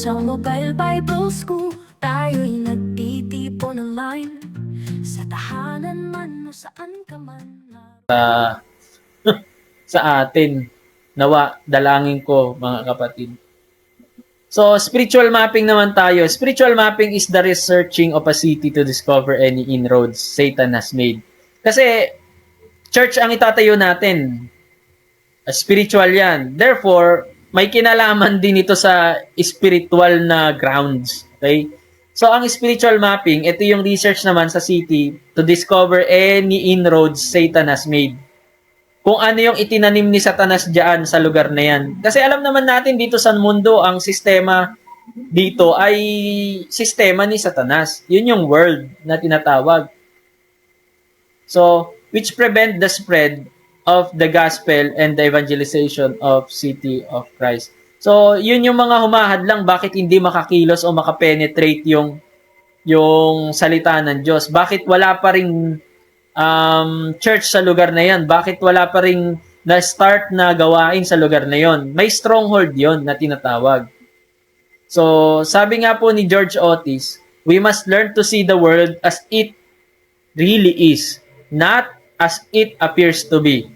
Sa Mobile Bible School, tayo'y nagtitipon online. Sa tahanan man o saan ka man. Sa atin. Nawa, dalangin ko mga kapatid. So, spiritual mapping naman tayo. Spiritual mapping is the researching of a city to discover any inroads Satan has made. Kasi, church ang itatayo natin. Spiritual yan. Therefore, may kinalaman din ito sa spiritual na grounds. Okay? So, ang spiritual mapping, ito yung research naman sa city to discover any inroads Satan has made. Kung ano yung itinanim ni Satanas diyan sa lugar na yan. Kasi alam naman natin dito sa mundo, ang sistema dito ay sistema ni Satanas. Yun yung world na tinatawag. So, which prevent the spread of the gospel and the evangelization of city of Christ. So, yun yung mga humahadlang bakit hindi makakilos o makapenetrate yung salita ng Diyos. Bakit wala pa ring church sa lugar na yan? Bakit wala pa ring na-start na gawain sa lugar na yon? May stronghold yon na tinatawag. So, sabi nga po ni George Otis, we must learn to see the world as it really is, not as it appears to be.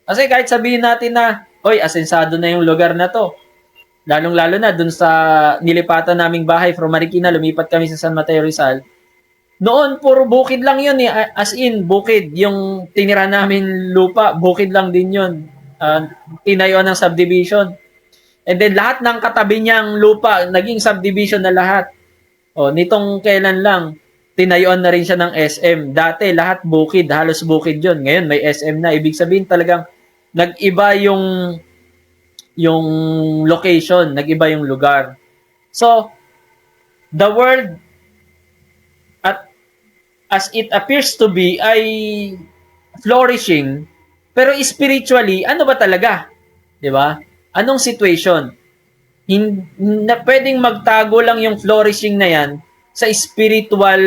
Kasi kahit sabihin natin na, oy, asensado na yung lugar na to. Lalong-lalo na dun sa nilipatan naming bahay from Marikina, lumipat kami sa San Mateo Rizal. Noon, puro bukid lang yun eh. As in, bukid. Yung tinira namin lupa, bukid lang din yun. Tinayuan ng subdivision. And then, lahat ng katabi niyang lupa, naging subdivision na lahat. O, nitong kailan lang, tinayuan na rin siya ng SM. Dati, lahat bukid. Halos bukid yun. Ngayon, may SM na. Ibig sabihin talagang, nag-iba yung location. Nag-iba yung lugar. So, the world as it appears to be ay flourishing, pero spiritually, ano ba talaga? 'Di ba? Anong situation? Pwedeng magtago lang yung flourishing na yan sa spiritual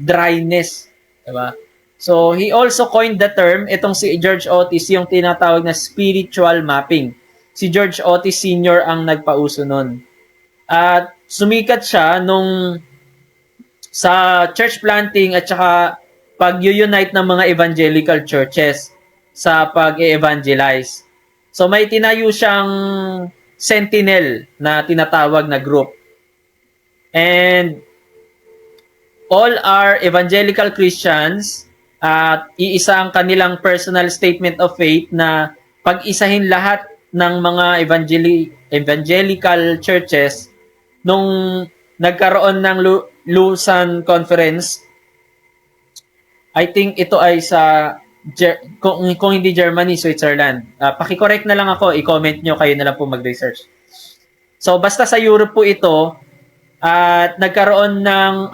dryness. 'Di ba? So, he also coined the term, itong si George Otis, yung tinatawag na spiritual mapping. Si George Otis Sr. ang nagpauso nun. At sumikat siya nung sa church planting at saka pag-unite ng mga evangelical churches sa pag-evangelize. So may tinayo siyang sentinel na tinatawag na group. And all are evangelical Christians at iisa ang kanilang personal statement of faith na pag-isahin lahat ng mga evangelical churches nung nagkaroon ng Lausanne Conference. I think ito ay sa kung hindi Germany, Switzerland. Paki-correct na lang ako, i-comment nyo, kayo na lang po mag-research. So basta sa Europe po ito at nagkaroon ng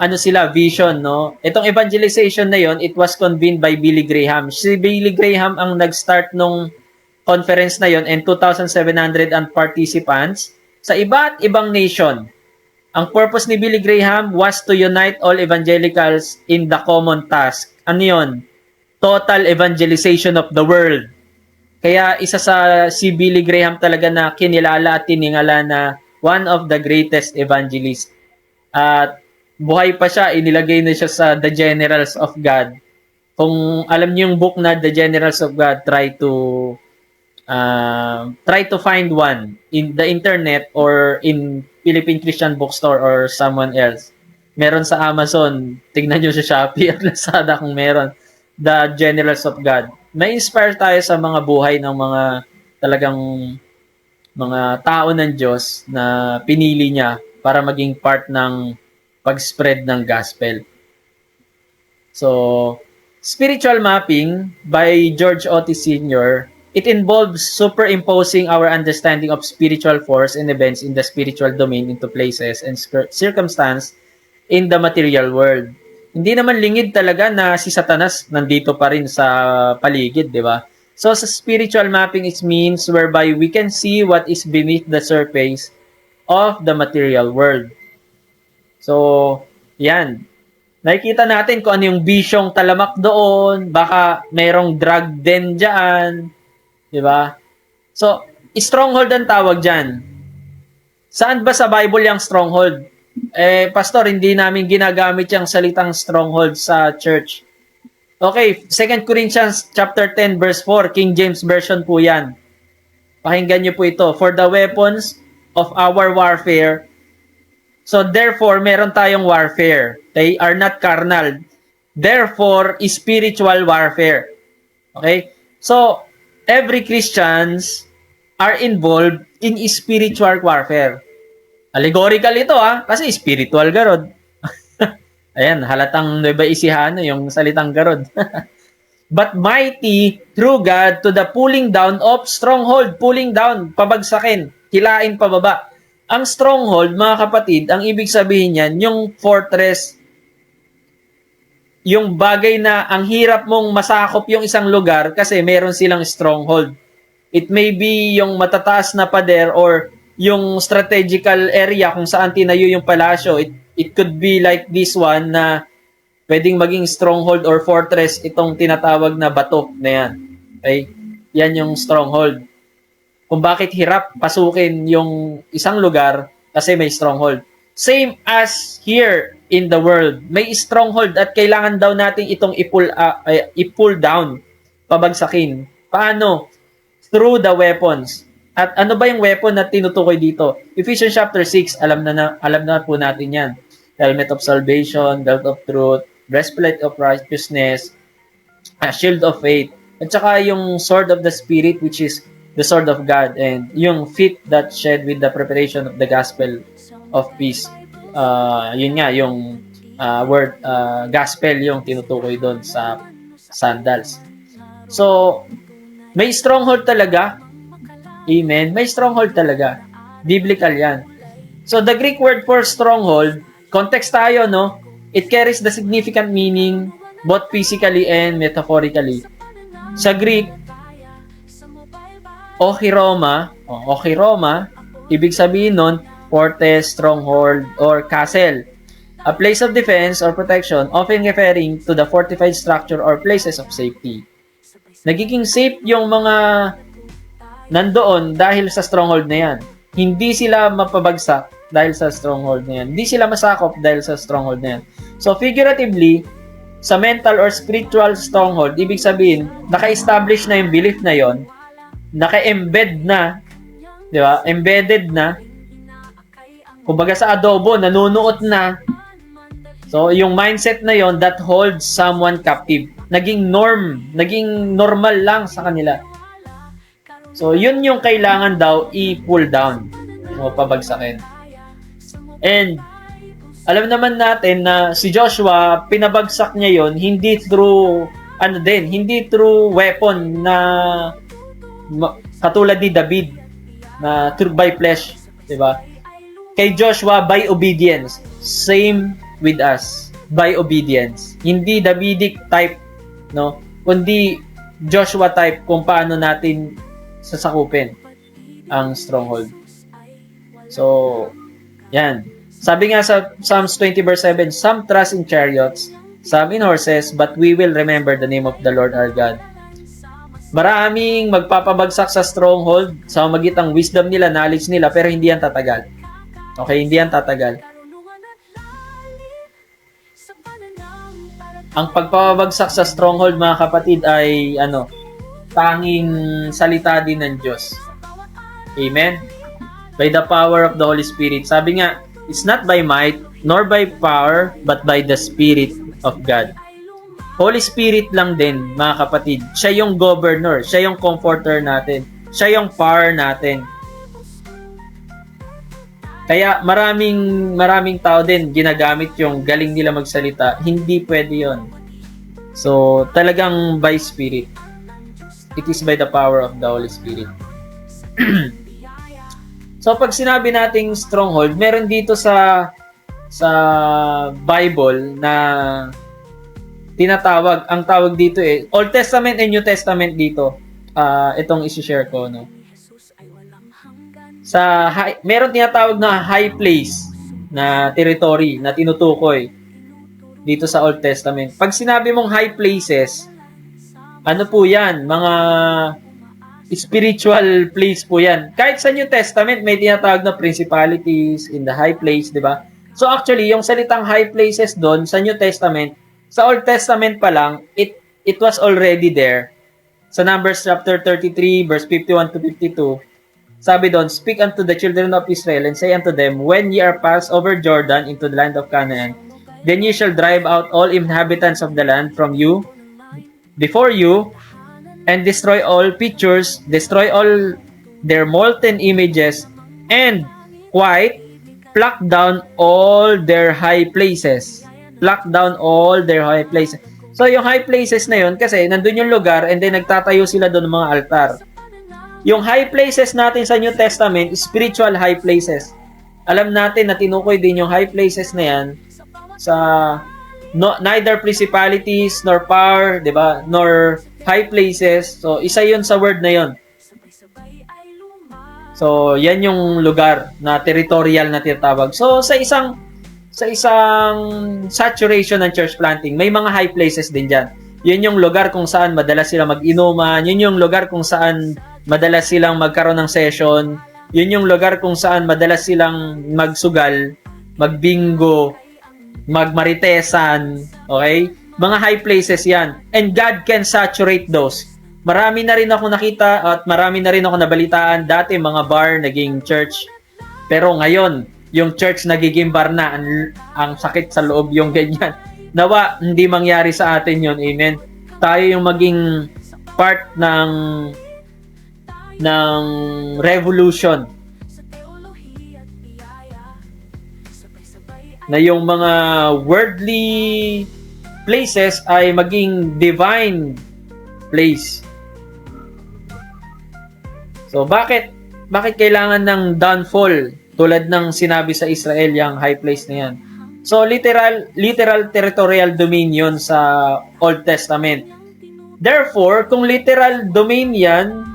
vision, no? Itong evangelization na yon, it was convened by Billy Graham. Si Billy Graham ang nag-start nung conference na yon and 2,700 participants sa iba't ibang nation. Ang purpose ni Billy Graham was to unite all evangelicals in the common task. Ano yun? Total evangelization of the world. Kaya isa sa si Billy Graham talaga na kinilala at tiningala na one of the greatest evangelists. At buhay pa siya, inilagay na siya sa The Generals of God. Kung alam niyo yung book na The Generals of God, try to find one in the internet or in Philippine Christian Bookstore or someone else. Meron sa Amazon, tignan nyo sa Shopee at Lazada kung meron. The Generals of God. May inspire tayo sa mga buhay ng mga talagang mga tao ng Diyos na pinili niya para maging part ng pag-spread ng gospel. So, spiritual mapping by George Otis Sr., it involves superimposing our understanding of spiritual force and events in the spiritual domain into places and circumstance in the material world. Hindi naman lingid talaga na si Satanas nandito pa rin sa paligid, di ba? So, sa spiritual mapping, it means whereby we can see what is beneath the surface of the material world. So, yan. Nakikita natin kung ano yung bisyong talamak doon, baka mayroong drug den dyan, di ba? So, stronghold ang tawag dyan. Saan ba sa Bible yung stronghold? Pastor, hindi namin ginagamit yung salitang stronghold sa church. Okay, 2 Corinthians chapter 10 verse 4, King James Version po yan. Pakinggan niyo po ito. For the weapons of our warfare. So therefore, meron tayong warfare. They are not carnal. Therefore, spiritual warfare. Okay? So, every Christians are involved in spiritual warfare. Allegorical ito kasi spiritual garod. Ayan, halatang Nueva Ecija yung salitang garod. But mighty through God to the pulling down of stronghold. Pulling down, pabagsakin, hilain pababa. Ang stronghold, mga kapatid, ang ibig sabihin niyan, yung fortress, yung bagay na ang hirap mong masakop yung isang lugar kasi meron silang stronghold. It may be yung matataas na pader or yung strategical area kung saan tinayo yung palasyo. It could be like this one na pwedeng maging stronghold or fortress itong tinatawag na bato na yan. Okay? Yan yung stronghold. Kung bakit hirap pasukin yung isang lugar kasi may stronghold. Same as here in the world. May stronghold at kailangan daw natin itong i-pull down, pabagsakin. Paano? Through the weapons. At ano ba yung weapon na tinutukoy dito? Ephesians chapter 6, alam na po natin yan. Helmet of salvation, belt of truth, breastplate of righteousness, shield of faith, at saka yung sword of the Spirit, which is the sword of God, and yung feet that shed with the preparation of the gospel of peace. Yun nga, yung word gospel yung tinutukoy doon sa sandals. So, may stronghold talaga. Amen. May stronghold talaga. Biblical yan. So, the Greek word for stronghold, context tayo, no? It carries the significant meaning both physically and metaphorically. Sa Greek, Ochiroma, ibig sabihin nun, fortress, stronghold, or castle. A place of defense or protection, often referring to the fortified structure or places of safety. Nagiging safe yung mga nandoon dahil sa stronghold na yan. Hindi sila mapabagsak dahil sa stronghold na yan. Hindi sila masakop dahil sa stronghold na yan. So, figuratively, sa mental or spiritual stronghold, ibig sabihin, naka-establish na yung belief na yon, naka-embed na, di ba? Embedded na. Kumbaga sa adobo, nanunuot na. So, yung mindset na yon that holds someone captive. Naging normal lang sa kanila. So, yun yung kailangan daw i-pull down. O pabagsakin. And, alam naman natin na si Joshua, pinabagsak niya yon hindi through, hindi through weapon na katulad ni David na through by flesh, di ba? Kay Joshua by obedience, same with us, by obedience. Hindi Davidic type, no? Kundi Joshua type kung paano natin sasakupin ang stronghold. So, yan. Sabi nga sa Psalms 20 verse 7, some trust in chariots, some in horses, but we will remember the name of the Lord our God. Maraming magpapabagsak sa stronghold sa magitang wisdom nila, knowledge nila, pero hindi yan tatagal. Okay, hindi yan tatagal. Ang pagpapabagsak sa stronghold, mga kapatid, ay tanging salita din ng Diyos. Amen? By the power of the Holy Spirit. Sabi nga, it's not by might, nor by power, but by the Spirit of God. Holy Spirit lang din, mga kapatid. Siya yung governor, siya yung comforter natin, siya yung power natin. Kaya maraming tao din ginagamit yung galing nila magsalita. Hindi pwede yon. So, talagang by Spirit. It is by the power of the Holy Spirit. So, pag sinabi nating stronghold, meron dito sa Bible na tinatawag, ang tawag dito Old Testament and New Testament dito. Itong isi-share ko, no? Meron tinatawag na high place na territory na tinutukoy dito sa Old Testament. Pag sinabi mong high places, ano po yan? Mga spiritual place po yan. Kahit sa New Testament, may tinatawag na principalities in the high place, di ba? So actually, yung salitang high places doon sa New Testament, sa Old Testament pa lang, it was already there. Sa Numbers chapter 33, verse 51 to 52, sabi doon, "Speak unto the children of Israel, and say unto them, When ye are passed over Jordan into the land of Canaan, then ye shall drive out all inhabitants of the land from you, before you, and destroy all pictures, destroy all their molten images, and quite pluck down all their high places." Pluck down all their high places. So, yung high places na yun, kasi nandun yung lugar, and then nagtatayo sila doon ng mga altar. Yung high places natin sa New Testament, spiritual high places. Alam natin na tinukoy din yung high places na yan sa neither principalities nor power, 'di ba? Nor high places. So isa 'yun sa word na 'yon. So yan yung lugar na territorial na tinatawag. So sa isang saturation ng church planting, may mga high places din diyan. Yun yung lugar kung saan madalas sila mag-inuman, yun yung lugar kung saan madalas silang magkaroon ng session, yun yung lugar kung saan madalas silang magsugal, magbingo, magmaritesan, okay? Mga high places yan. And God can saturate those. Marami na rin ako nakita at marami na rin ako nabalitaan. Dati mga bar, naging church. Pero ngayon, yung church nagiging bar na. Ang sakit sa loob yung ganyan. Nawa, hindi mangyari sa atin yun. Amen. Tayo yung maging part ng revolution. Na yung mga worldly places ay maging divine place. So, bakit kailangan ng downfall tulad ng sinabi sa Israel yung high place na yan? So, literal territorial dominion sa Old Testament. Therefore, kung literal domain yan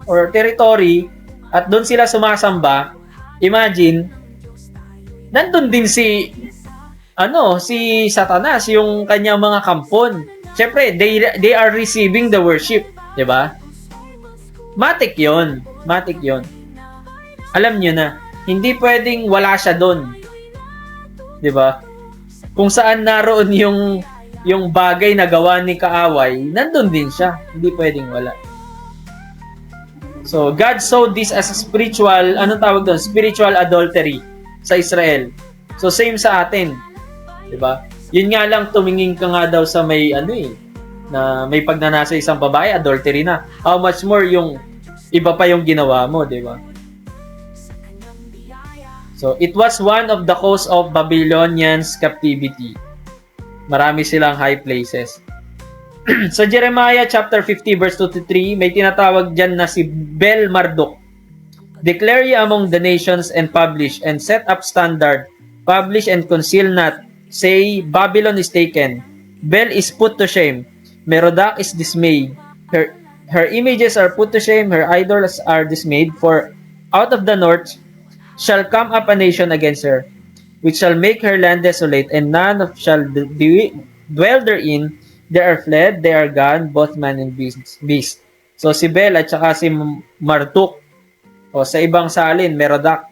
or territory at doon sila sumasamba, imagine, nandun din si Satanas, yung kanyang mga kampon. Siyempre, they are receiving the worship, 'di ba? Matik 'yon. Alam niyo na, hindi pwedeng wala siya doon. 'Di ba? Kung saan naroon yung bagay na gawa ni kaaway, nandun din siya. Hindi pwedeng wala. So, God saw this as a spiritual, spiritual adultery sa Israel. So, same sa atin. 'Di ba? Yun nga lang, tumingin ka nga daw sa may na may pagnanasa isang babae, adultery na. How much more yung iba pa yung ginawa mo, 'di ba? So, it was one of the cause of Babylonians' captivity. Marami silang high places. Sa Jeremiah chapter 50 verse 2 to 3, may tinatawag dyan na si Bel Marduk. "Declare ye among the nations and publish and set up standard. Publish and conceal not. Say, Babylon is taken. Bel is put to shame. Merodach is dismayed. Her images are put to shame. Her idols are dismayed. For out of the north shall come up a nation against her, which shall make her land desolate, and none shall dwell therein. They are fled, they are gone, both man and beast." So si Bel at saka si Marduk, o sa ibang salin, Merodach.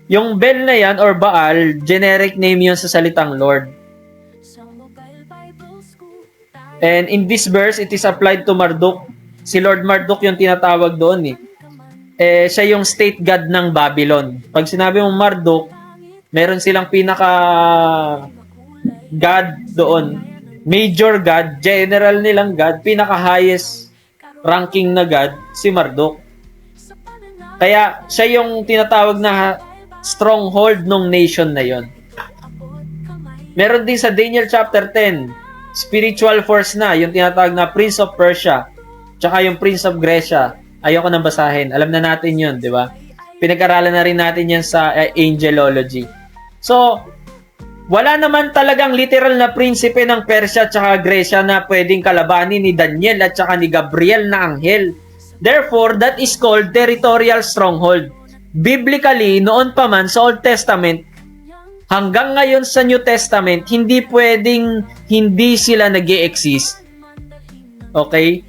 Yung Bel na yan, or Baal, generic name yun sa salitang Lord. And in this verse, it is applied to Marduk. Si Lord Marduk yung tinatawag doon siya yung state god ng Babylon. Pag sinabi mong Marduk, meron silang pinaka god doon. Major god, general nilang god, pinaka highest ranking na god, si Marduk. Kaya siya yung tinatawag na stronghold ng nation na yon. Meron din sa Daniel chapter 10, spiritual force na, yung tinatawag na Prince of Persia, tsaka yung Prince of Grecia. Ayoko nang basahin. Alam na natin yun, di ba? Pinag-aralan na rin natin yan sa angelology. So, wala naman talagang literal na prinsipe ng Persia tsaka Grecia na pwedeng kalabanin ni Daniel at tsaka ni Gabriel na anghel. Therefore, that is called territorial stronghold. Biblically, noon pa man sa Old Testament, hanggang ngayon sa New Testament, hindi pwedeng hindi sila nag-e-exist. Okay?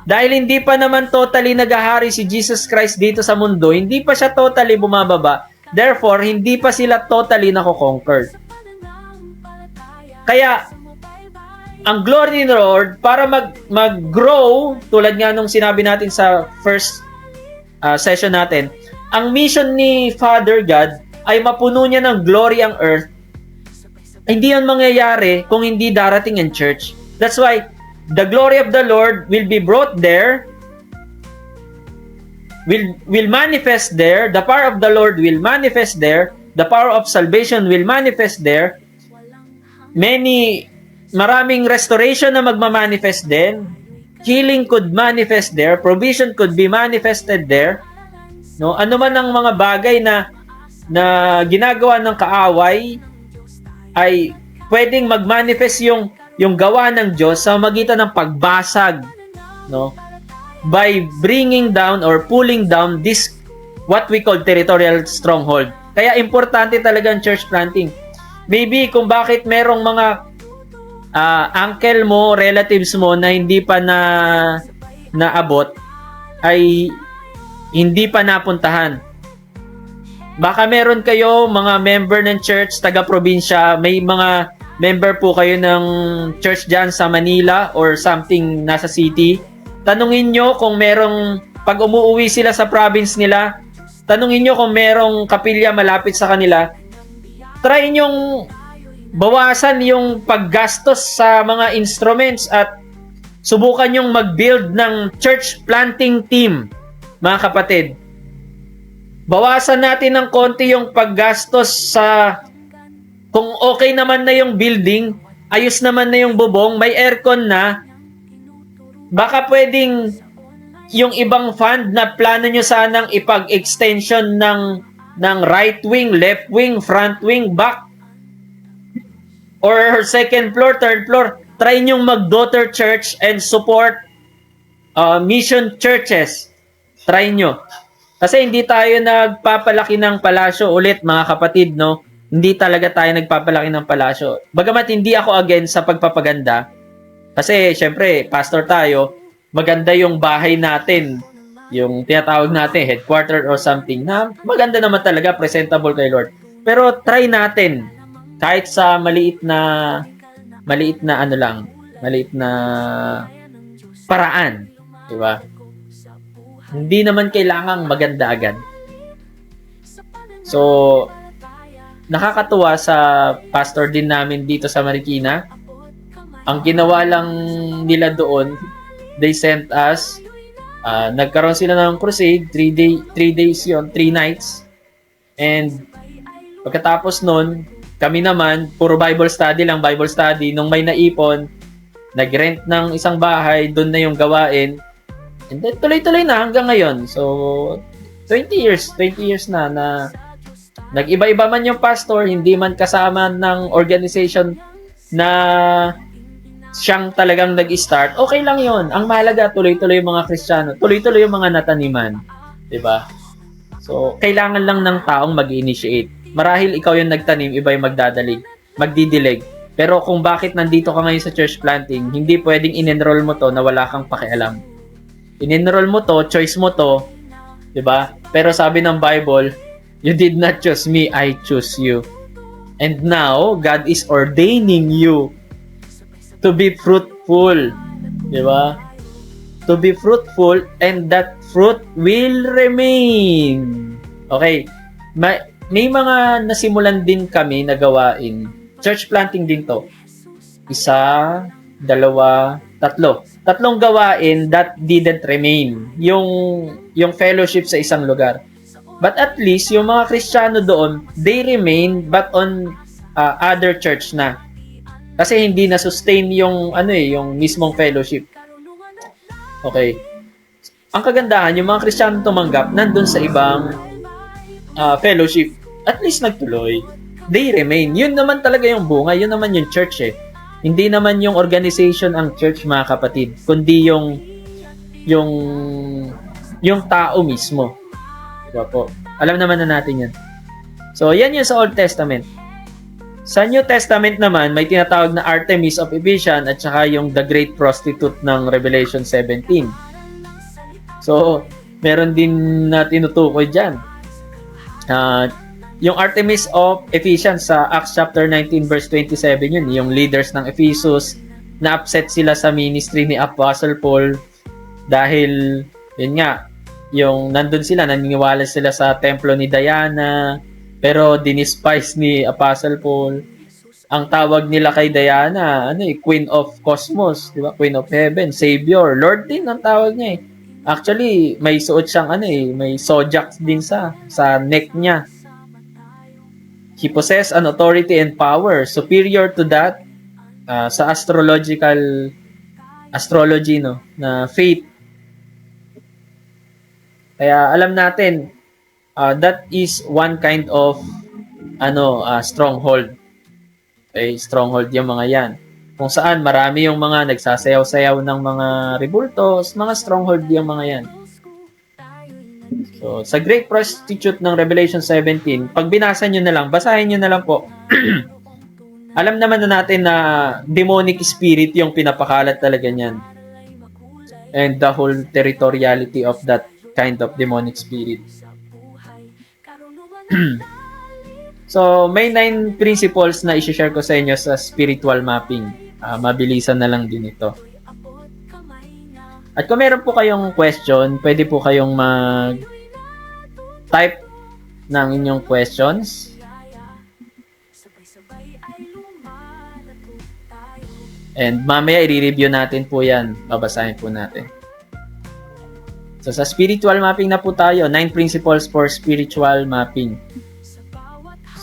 Dahil hindi pa naman totally nagahari si Jesus Christ dito sa mundo, hindi pa siya totally bumababa, therefore, hindi pa sila totally nako-conquer. Kaya, ang glory ni Lord, para mag-grow, tulad nga nung sinabi natin sa first session natin, ang mission ni Father God ay mapuno niya ng glory ang earth. Hindi yan mangyayari kung hindi darating ang church. That's why, the glory of the Lord will be brought there, will manifest there, the power of the Lord will manifest there, the power of salvation will manifest there, maraming restoration na magmamanifest din, healing could manifest there, provision could be manifested there, no? Ano man ang mga bagay na ginagawa ng kaaway ay pwedeng magmanifest yung gawa ng Diyos sa magitan ng pagbasag, no? By bringing down or pulling down this what we call territorial stronghold. Kaya importante talaga ang church planting. Maybe kung bakit merong mga uncle mo, relatives mo na hindi pa naabot ay hindi pa napuntahan. Baka meron kayo mga member ng church taga-probinsya, may mga member po kayo ng church dyan sa Manila or something nasa city. Tanungin nyo kung merong, pag umuwi sila sa province nila, tanungin nyo kung merong kapilya malapit sa kanila. Try nyong bawasan yung paggastos sa mga instruments at subukan nyong mag-build ng church planting team, mga kapatid. Bawasan natin ng konti yung paggastos sa, kung okay naman na yung building, ayos naman na yung bubong, may aircon na, baka pwedeng yung ibang fund na plano nyo sanang ipag-extension ng right wing, left wing, front wing, back, or second floor, third floor, try nyong mag-daughter church and support mission churches. Try nyo. Kasi hindi tayo nagpapalaki ng palasyo ulit, mga kapatid, no? Hindi talaga tayo nagpapalaki ng palasyo. Bagamat hindi ako against sa pagpapaganda. Kasi, syempre, pastor tayo, maganda yung bahay natin. Yung tinatawag natin, headquarter or something, na maganda naman talaga, presentable kay Lord. Pero try natin, kahit sa maliit na paraan. Diba? Hindi naman kailangang maganda agad. So, nakakatuwa sa pastor din namin dito sa Marikina. Ang ginawa lang nila doon, they sent us, nagkaroon sila ng crusade, 3 days yon, 3 nights. And pagkatapos nun, kami naman, puro Bible study lang, Bible study. Nung may naipon, nag-rent ng isang bahay, doon na yung gawain. And then, tuloy-tuloy na hanggang ngayon. So, 20 years na nag-iba-iba man yung pastor, hindi man kasama ng organization na siyang talagang nag-start, okay lang yon. Ang mahalaga, tuloy-tuloy yung mga Kristiyano, tuloy-tuloy yung mga nataniman. Diba? So, kailangan lang ng taong mag-initiate. Marahil ikaw yung nagtanim, iba yung magdidilig. Pero kung bakit nandito ka ngayon sa church planting, hindi pwedeng in-enroll mo to na wala kang pakialam. In-enroll mo to, choice mo to, 'di ba? Pero sabi ng Bible, you did not choose me, I choose you. And now, God is ordaining you to be fruitful, 'di ba? To be fruitful, and that fruit will remain. Okay. May mga nasimulan din kami na gawain. Church planting din to. 1, 2, 3. Tatlong gawain that didn't remain. Yung fellowship sa isang lugar. But at least, yung mga Kristiyano doon, they remain but on other church na. Kasi hindi na-sustain yung mismong fellowship. Okay. Ang kagandahan, yung mga Kristiyano tumanggap, nandun sa ibang fellowship. At least nagtuloy. They remain. Yun naman talaga yung bunga. Yun naman yung church eh. Hindi naman yung organization ang church, mga kapatid, kundi yung tao mismo. Diba po? Alam naman na natin yan. So, yan yung sa Old Testament. Sa New Testament naman, may tinatawag na Artemis of Ephesus at saka yung The Great Prostitute ng Revelation 17. So, meron din na tinutukoy dyan. Yung Artemis of Ephesians sa Acts chapter 19 verse 27 yun, yung leaders ng Ephesus, na-upset sila sa ministry ni Apostle Paul dahil, yun nga, yung nandun sila, naniniwala sila sa templo ni Diana, pero dinispise ni Apostle Paul. Ang tawag nila kay Diana, Queen of Cosmos, di ba? Queen of Heaven, Savior, Lord din ang tawag niya eh. Actually, may suot siyang may zodiac din sa neck niya. He possessed an authority and power superior to that sa astrology na faith. Kaya alam natin that is one kind of stronghold. Okay, stronghold yung mga yan. Kung saan marami yung mga nagsasayaw-sayaw ng mga rebultos, mga stronghold yung mga yan. So, sa Great Prostitute ng Revelation 17, pag binasa nyo na lang, basahin nyo na lang po. Alam naman na natin na demonic spirit yung pinapakalat talaga niyan. And the whole territoriality of that kind of demonic spirit. So, may 9 principles na i-share ko sa inyo sa spiritual mapping. Mabilisan na lang din ito. At kung meron po kayong question, pwede po kayong mag-type ng inyong questions. And mamaya i-review natin po yan. Babasahin po natin. So, sa spiritual mapping na po tayo, 9 principles for spiritual mapping.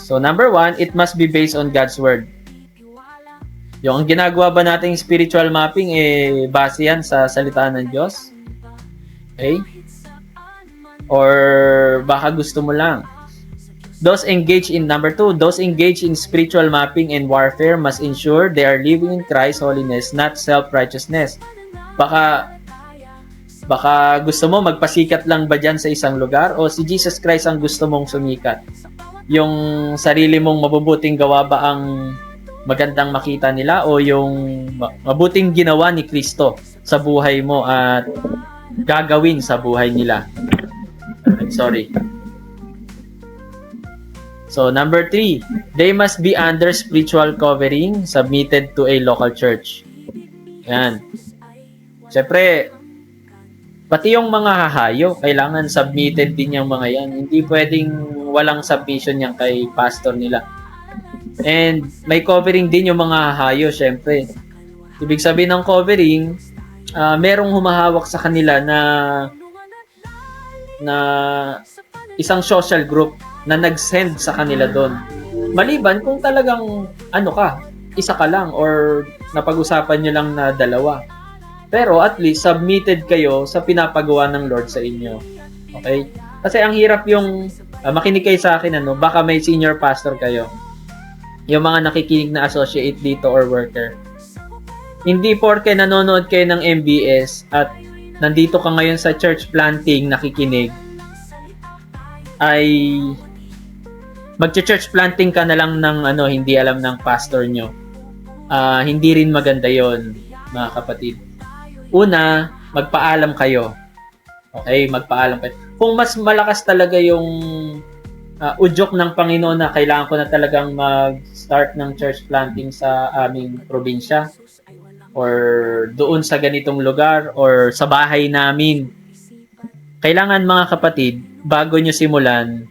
So, number 1, it must be based on God's Word. Yung ginagawa ba nating spiritual mapping, base yan sa salita ng Diyos? Okay? Or baka gusto mo lang? Number 2, those engaged in spiritual mapping and warfare must ensure they are living in Christ's holiness, not self-righteousness. Baka gusto mo magpasikat lang ba dyan sa isang lugar o si Jesus Christ ang gusto mong sumikat? Yung sarili mong mabubuting gawa ba ang magandang makita nila o yung mabuting ginawa ni Kristo sa buhay mo at gagawin sa buhay nila? Sorry. So, number 3, they must be under spiritual covering submitted to a local church. Yan. Siyempre, pati yung mga hahayo, kailangan submitted din yung mga yan. Hindi pwedeng walang submission yan kay pastor nila. And may covering din yung mga hahayo, syempre. Ibig sabihin ng covering, merong humahawak sa kanila na isang social group na nag-send sa kanila doon. Maliban kung talagang isa ka lang or napag-usapan nyo lang na dalawa. Pero at least submitted kayo sa pinapagawa ng Lord sa inyo. Okay? Kasi ang hirap yung makinig kayo sa akin, baka may senior pastor kayo. Yung mga nakikinig na associate dito or worker. Hindi porke nanonood kayo ng MBS at nandito ka ngayon sa church planting nakikinig, ay magche-church planting ka na lang ng hindi alam ng pastor nyo. Hindi rin maganda yon, mga kapatid. Una, magpaalam kayo. Okay, magpaalam kayo. Kung mas malakas talaga yung udyok ng Panginoon na kailangan ko na talagang mag-start ng church planting sa aming probinsya or doon sa ganitong lugar or sa bahay namin, kailangan mga kapatid, bago nyo simulan,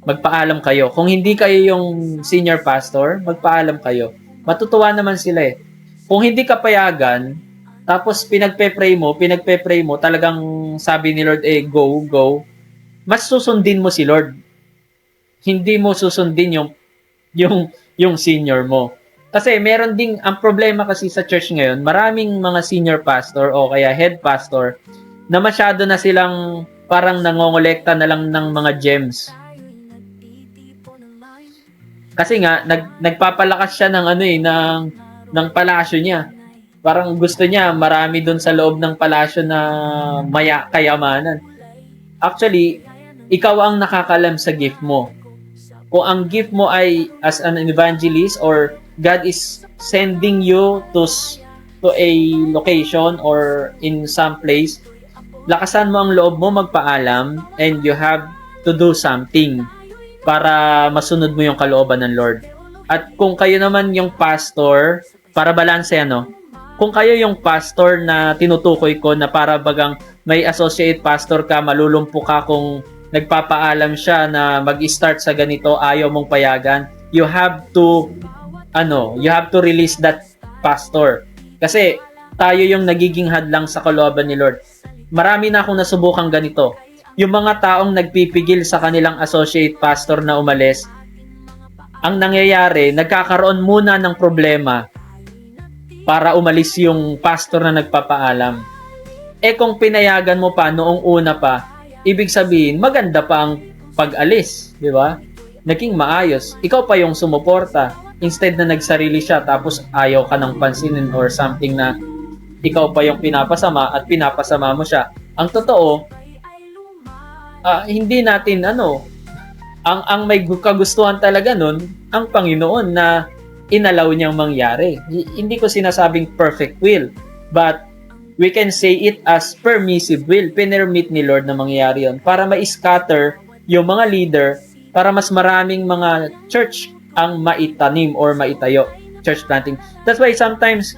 magpaalam kayo. Kung hindi kayo yung senior pastor, magpaalam kayo. Matutuwa naman sila eh. Kung hindi ka payagan, tapos pinagpe-pray mo, talagang sabi ni Lord, go, mas susundin mo si Lord. Hindi mo susundin yung senior mo. Kasi meron ding, ang problema kasi sa church ngayon, maraming mga senior pastor o kaya head pastor na masyado na silang parang nangongolekta na lang ng mga gems. Kasi nga, nagpapalakas siya ng palasyo niya. Parang gusto niya, marami doon sa loob ng palasyo na kayamanan. Actually, ikaw ang nakakalam sa gift mo. Kung ang gift mo ay as an evangelist or God is sending you to a location or in some place, lakasan mo ang loob mo magpaalam and you have to do something para masunod mo yung kalooban ng Lord. At kung kayo naman yung pastor, para balanse ano, kung kayo yung pastor na tinutukoy ko na para bagang may associate pastor ka, malulumpo ka kung nagpapaalam siya na mag-start sa ganito, ayaw mong payagan, you have to release that pastor. Kasi tayo yung nagiging hadlang sa kalooban ni Lord. Marami na akong nasubukang ganito. Yung mga taong nagpipigil sa kanilang associate pastor na umalis, ang nangyayari, nagkakaroon muna ng problema para umalis yung pastor na nagpapaalam. Kung pinayagan mo pa noong una pa, ibig sabihin, maganda pa ang pag-alis, di ba? Naging maayos. Ikaw pa yung sumuporta. Instead na nagsarili siya, tapos ayaw ka ng pansinin or something na ikaw pa yung pinapasama at pinapasama mo siya. Ang totoo, hindi natin ang may kagustuhan talaga nun, ang Panginoon na inalaw niyang mangyari. Hindi ko sinasabing perfect will, but we can say it as permissive will. Pinermit ni Lord na mangyari yun para ma-scatter yung mga leader, para mas maraming mga church ang maitanim or maitayo, church planting. That's why sometimes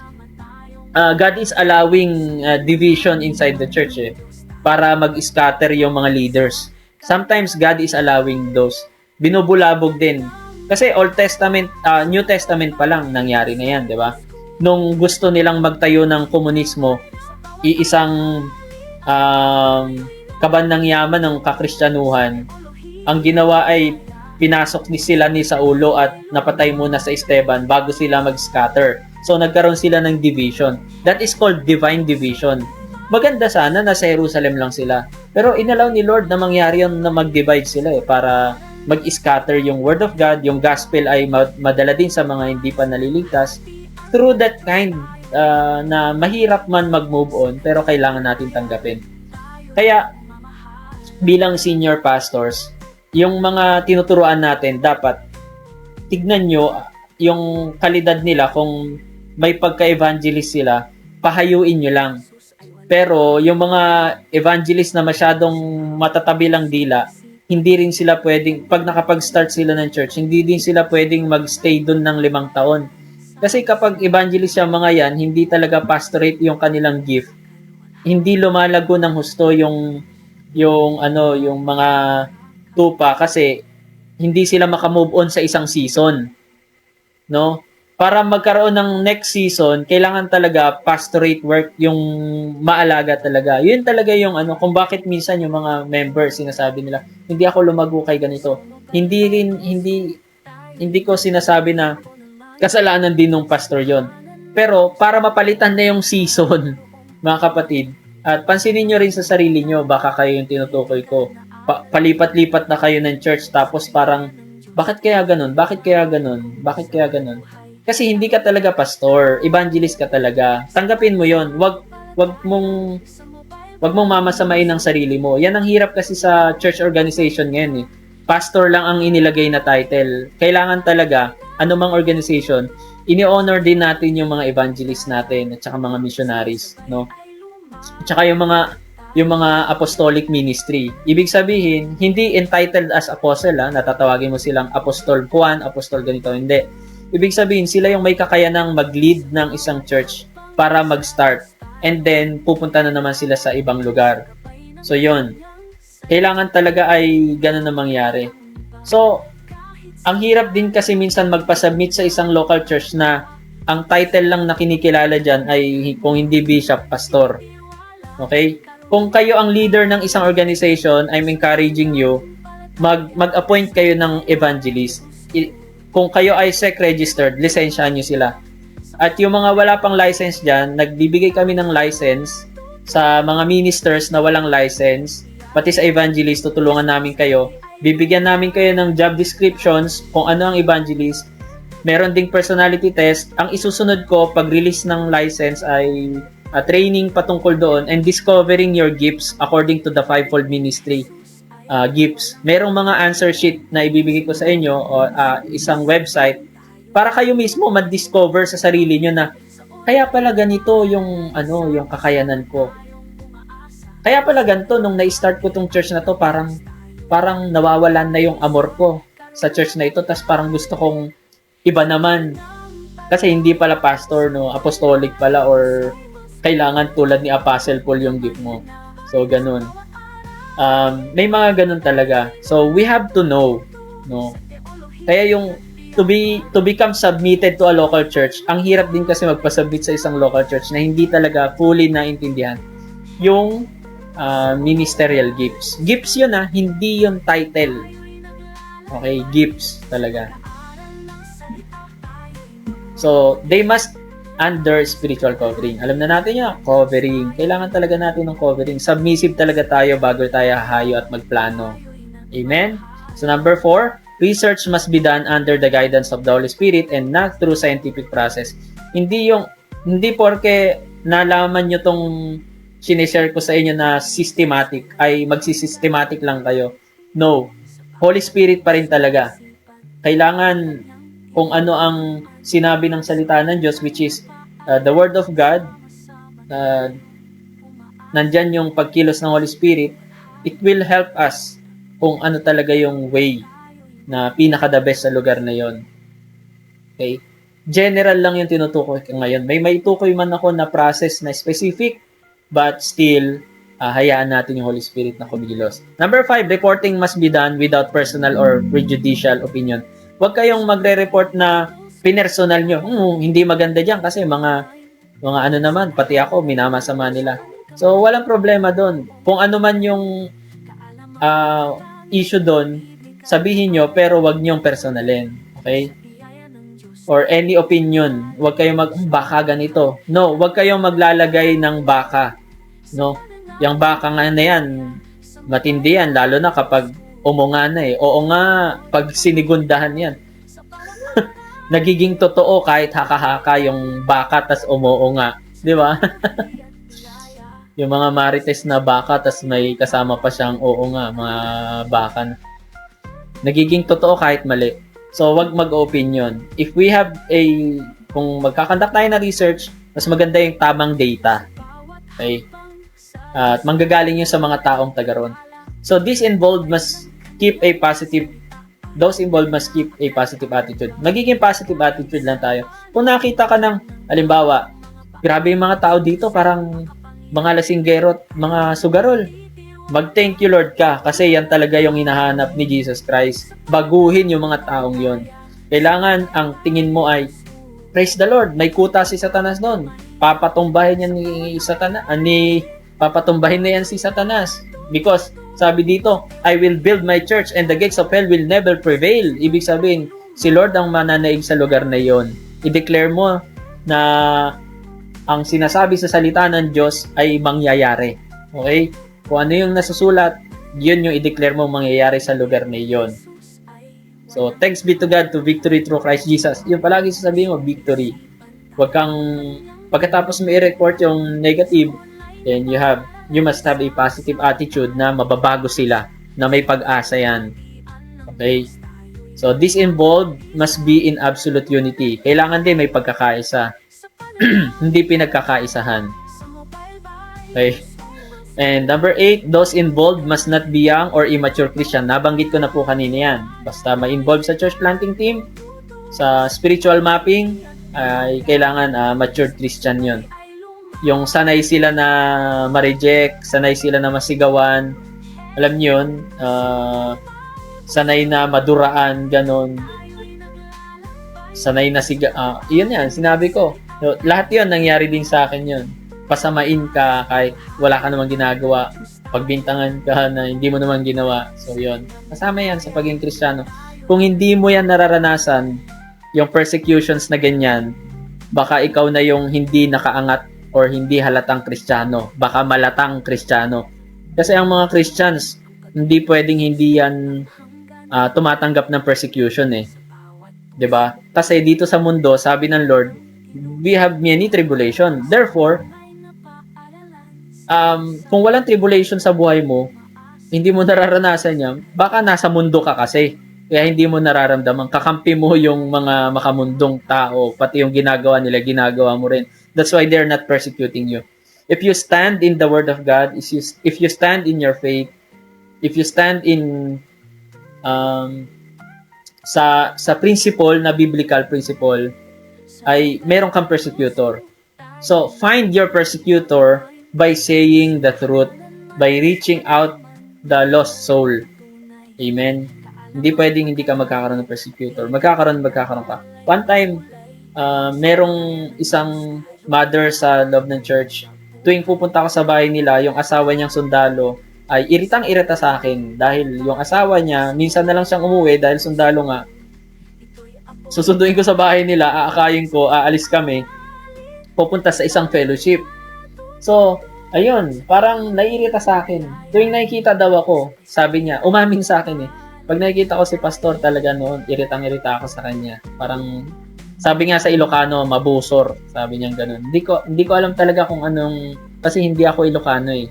God is allowing division inside the church para mag-scatter yung mga leaders. Sometimes God is allowing those. Binubulabog din. Kasi Old Testament, New Testament pa lang nangyari na yan, di ba? Nung gusto nilang magtayo ng komunismo, iisang kabandang yaman ng kakristyanuhan, ang ginawa ay pinasok sila ni Saulo at napatay muna sa Esteban bago sila mag-scatter. So nagkaroon sila ng division. That is called divine division. Maganda sana na sa Jerusalem lang sila. Pero inalaw ni Lord na mangyari yun na mag-divide sila para mag-scatter yung word of God, yung gospel ay madala din sa mga hindi pa naliligtas. Through that kind na mahirap man mag-move on, pero kailangan natin tanggapin. Kaya bilang senior pastors, yung mga tinuturuan natin, dapat tignan nyo yung kalidad nila. Kung may pagka-evangelist sila, pahayuin nyo lang. Pero yung mga evangelist na masyadong matatabi lang dila, hindi rin sila pwedeng, pag nakapag-start sila ng church, hindi din sila pwedeng mag-stay doon ng 5 taon. Kasi kapag evangelist yung mga yan, hindi talaga pastorate yung kanilang gift. Hindi lumalago ng husto yung mga tupa kasi hindi sila makamove on sa isang season. No? Para magkaroon ng next season, kailangan talaga pastorate work yung maalaga talaga. Yun talaga yung kung bakit minsan yung mga members sinasabi nila, hindi ako lumago kay ganito. Hindi ko sinasabi na kasalanan din ng pastor yon. Pero para mapalitan na yung season, mga kapatid, at pansinin nyo rin sa sarili nyo, baka kayo yung tinutukoy ko. Palipat-lipat na kayo ng church tapos parang, bakit kaya ganun? Bakit kaya ganun? Bakit kaya ganun? Kasi hindi ka talaga pastor, evangelist ka talaga. Tanggapin mo 'yon. Wag mong mamasamain ang sarili mo. Yan ang hirap kasi sa church organization ngayon Pastor lang ang inilagay na title. Kailangan talaga anumang organization, ini-honor din natin yung mga evangelist natin at saka mga missionaries, no? At saka yung mga apostolic ministry. Ibig sabihin, hindi entitled as apostle, natatawagin mo silang apostol Juan, apostol ganito, hindi. Ibig sabihin, sila yung may kakayanang mag-lead ng isang church para mag-start. And then, pupunta na naman sila sa ibang lugar. So, yun. Kailangan talaga ay ganun na mangyari. So, ang hirap din kasi minsan magpasubmit sa isang local church na ang title lang na kinikilala dyan ay kung hindi bishop, pastor. Okay? Kung kayo ang leader ng isang organization, I'm encouraging you, mag-appoint kayo ng evangelist. Kung kayo ay SEC-registered, lisensyahan nyo sila. At yung mga wala pang license dyan, nagbibigay kami ng license sa mga ministers na walang license, pati sa evangelist, tutulungan namin kayo. Bibigyan namin kayo ng job descriptions kung ano ang evangelist. Meron ding personality test. Ang isusunod ko, pag-release ng license ay training patungkol doon and discovering your gifts according to the fivefold ministry. Gifts. Merong mga answer sheet na ibibigay ko sa inyo o isang website para kayo mismo ma-discover sa sarili nyo na kaya pala ganito yung kakayanan ko. Kaya pala ganito, nung na-start ko tong church na to, parang nawawalan na yung amor ko sa church na ito, tas parang gusto kong iba naman. Kasi hindi pala pastor, no, apostolic pala, or kailangan tulad ni Apostle Paul yung gift mo. So, ganun. May mga ganun talaga. So, we have to know, no. Kaya yung to become submitted to a local church, ang hirap din kasi magpasubmit sa isang local church na hindi talaga fully naintindihan yung ministerial gifts. Gifts yun hindi yung title. Okay, gifts talaga. So, they must under spiritual covering. Alam na natin yan, covering. Kailangan talaga natin ng covering. Submissive talaga tayo bago tayo hahayo at magplano. Amen? So, number 4, research must be done under the guidance of the Holy Spirit and not through scientific process. Hindi porke nalaman nyo tong sinishare ko sa inyo na systematic, ay magsisystematic lang kayo. No. Holy Spirit pa rin talaga. Kailangan kung ano ang sinabi ng salita ng Diyos, which is the Word of God, nandyan yung pagkilos ng Holy Spirit, it will help us kung ano talaga yung way na pinaka-the best sa lugar na yon. Okay? General lang yung tinutukoy ko ngayon. May maitukoy man ako na process na specific, but still, hayaan natin yung Holy Spirit na kumilos. Number 5, reporting must be done without personal or prejudicial opinion. Huwag kayong magre-report na pinersonal nyo. Hindi maganda dyan kasi mga ano naman, pati ako, minamasama nila. So, walang problema doon. Kung ano man yung issue doon, sabihin nyo, pero wag nyong personalin. Okay? Or any opinion. Huwag kayong baka ganito. No, huwag kayong maglalagay ng baka. No? Yung baka nga na yan, matindi yan, lalo na kapag umunga na eh. Oo nga, pag sinigundahan yan. Nagiging totoo kahit haka-haka yung baka tas umuunga. Di ba? Yung mga marites na baka tas may kasama pa siyang oo nga, mga baka na. Nagiging totoo kahit mali. So, wag mag-opinion. If we have kung magkakandak tayo na research, mas maganda yung tamang data. Okay? At manggagaling yun sa mga taong taga-ron. So, those involved must keep a positive attitude. Magiging positive attitude lang tayo. Kung nakita ka ng, halimbawa, grabe yung mga tao dito, parang mga lasinggero, mga sugarol. Mag-thank you Lord ka kasi yan talaga yung hinahanap ni Jesus Christ. Baguhin yung mga taong yon. Kailangan ang tingin mo ay, praise the Lord, may kuta si Satanas noon. Papatumbahin yan papatumbahin na yan si Satanas. Because, sabi dito, I will build my church and the gates of hell will never prevail. Ibig sabihin, si Lord ang mananaig sa lugar na yon. I-declare mo na ang sinasabi sa salita ng Diyos ay mangyayari. Okay? Kung ano yung nasusulat, yun yung i-declare mo mangyayari sa lugar na yon. So, thanks be to God to victory through Christ Jesus. Yung palagi sasabihin mo, victory. Huwag kang, pagkatapos mo i-report yung negative, then you must have a positive attitude na mababago sila, na may pag-asa yan. Okay? So, this involved must be in absolute unity. Kailangan din may pagkakaisa. Hindi pinagkakaisahan. Okay? And number 8, those involved must not be young or immature Christian. Nabanggit ko na po kanina yan. Basta ma-involve sa church planting team, sa spiritual mapping, ay kailangan matured Christian yon. Yung sanay sila na ma-reject, sanay sila na masigawan, alam niyo yun, sanay na maduraan, ganon. Sanay na yun yan, sinabi ko. Lahat yun, nangyari din sa akin yun. Pasamain ka kahit wala ka namang ginagawa, pagbintangan ka na hindi mo naman ginawa. So, yun. Kasama yan sa pagiging Kristiyano. Kung hindi mo yan nararanasan, yung persecutions na ganyan, baka ikaw na yung hindi nakaangat or hindi halatang Kristiyano. Baka malatang Kristiyano. Kasi ang mga Christians, hindi pwedeng hindi yan tumatanggap ng persecution eh. 'Di ba? Kasi dito sa mundo, sabi ng Lord, we have many tribulation. Therefore, kung walang tribulation sa buhay mo, hindi mo nararanasan yan, baka nasa mundo ka kasi. Kaya hindi mo nararamdaman. Kakampi mo yung mga makamundong tao, pati yung ginagawa nila, ginagawa mo rin. That's why they're not persecuting you. If you stand in the Word of God, if you stand in your faith, if you stand in sa principle na biblical principle, ay meron kang persecutor. So, find your persecutor by saying the truth, by reaching out the lost soul. Amen. Hindi pwedeng hindi ka magkakaroon ng persecutor. Magkakaroon ka. One time, merong isang mother sa loob ng church. Tuwing pupunta ako sa bahay nila, yung asawa niyang sundalo ay iritang-irita sa akin dahil yung asawa niya, minsan na lang siyang umuwi dahil sundalo nga. Susunduin ko sa bahay nila, aakayin ko, aalis kami, pupunta sa isang fellowship. So, ayun, parang naiirita sa akin. Tuwing nakikita daw ako, sabi niya, umamin sa akin eh. Pag nakikita ko si pastor talaga noon, iritang-irita ako sa kanya. Parang, sabi nga sa Ilocano, mabusor. Sabi niya gano'n. Hindi ko alam talaga kung anong, kasi hindi ako Ilocano eh.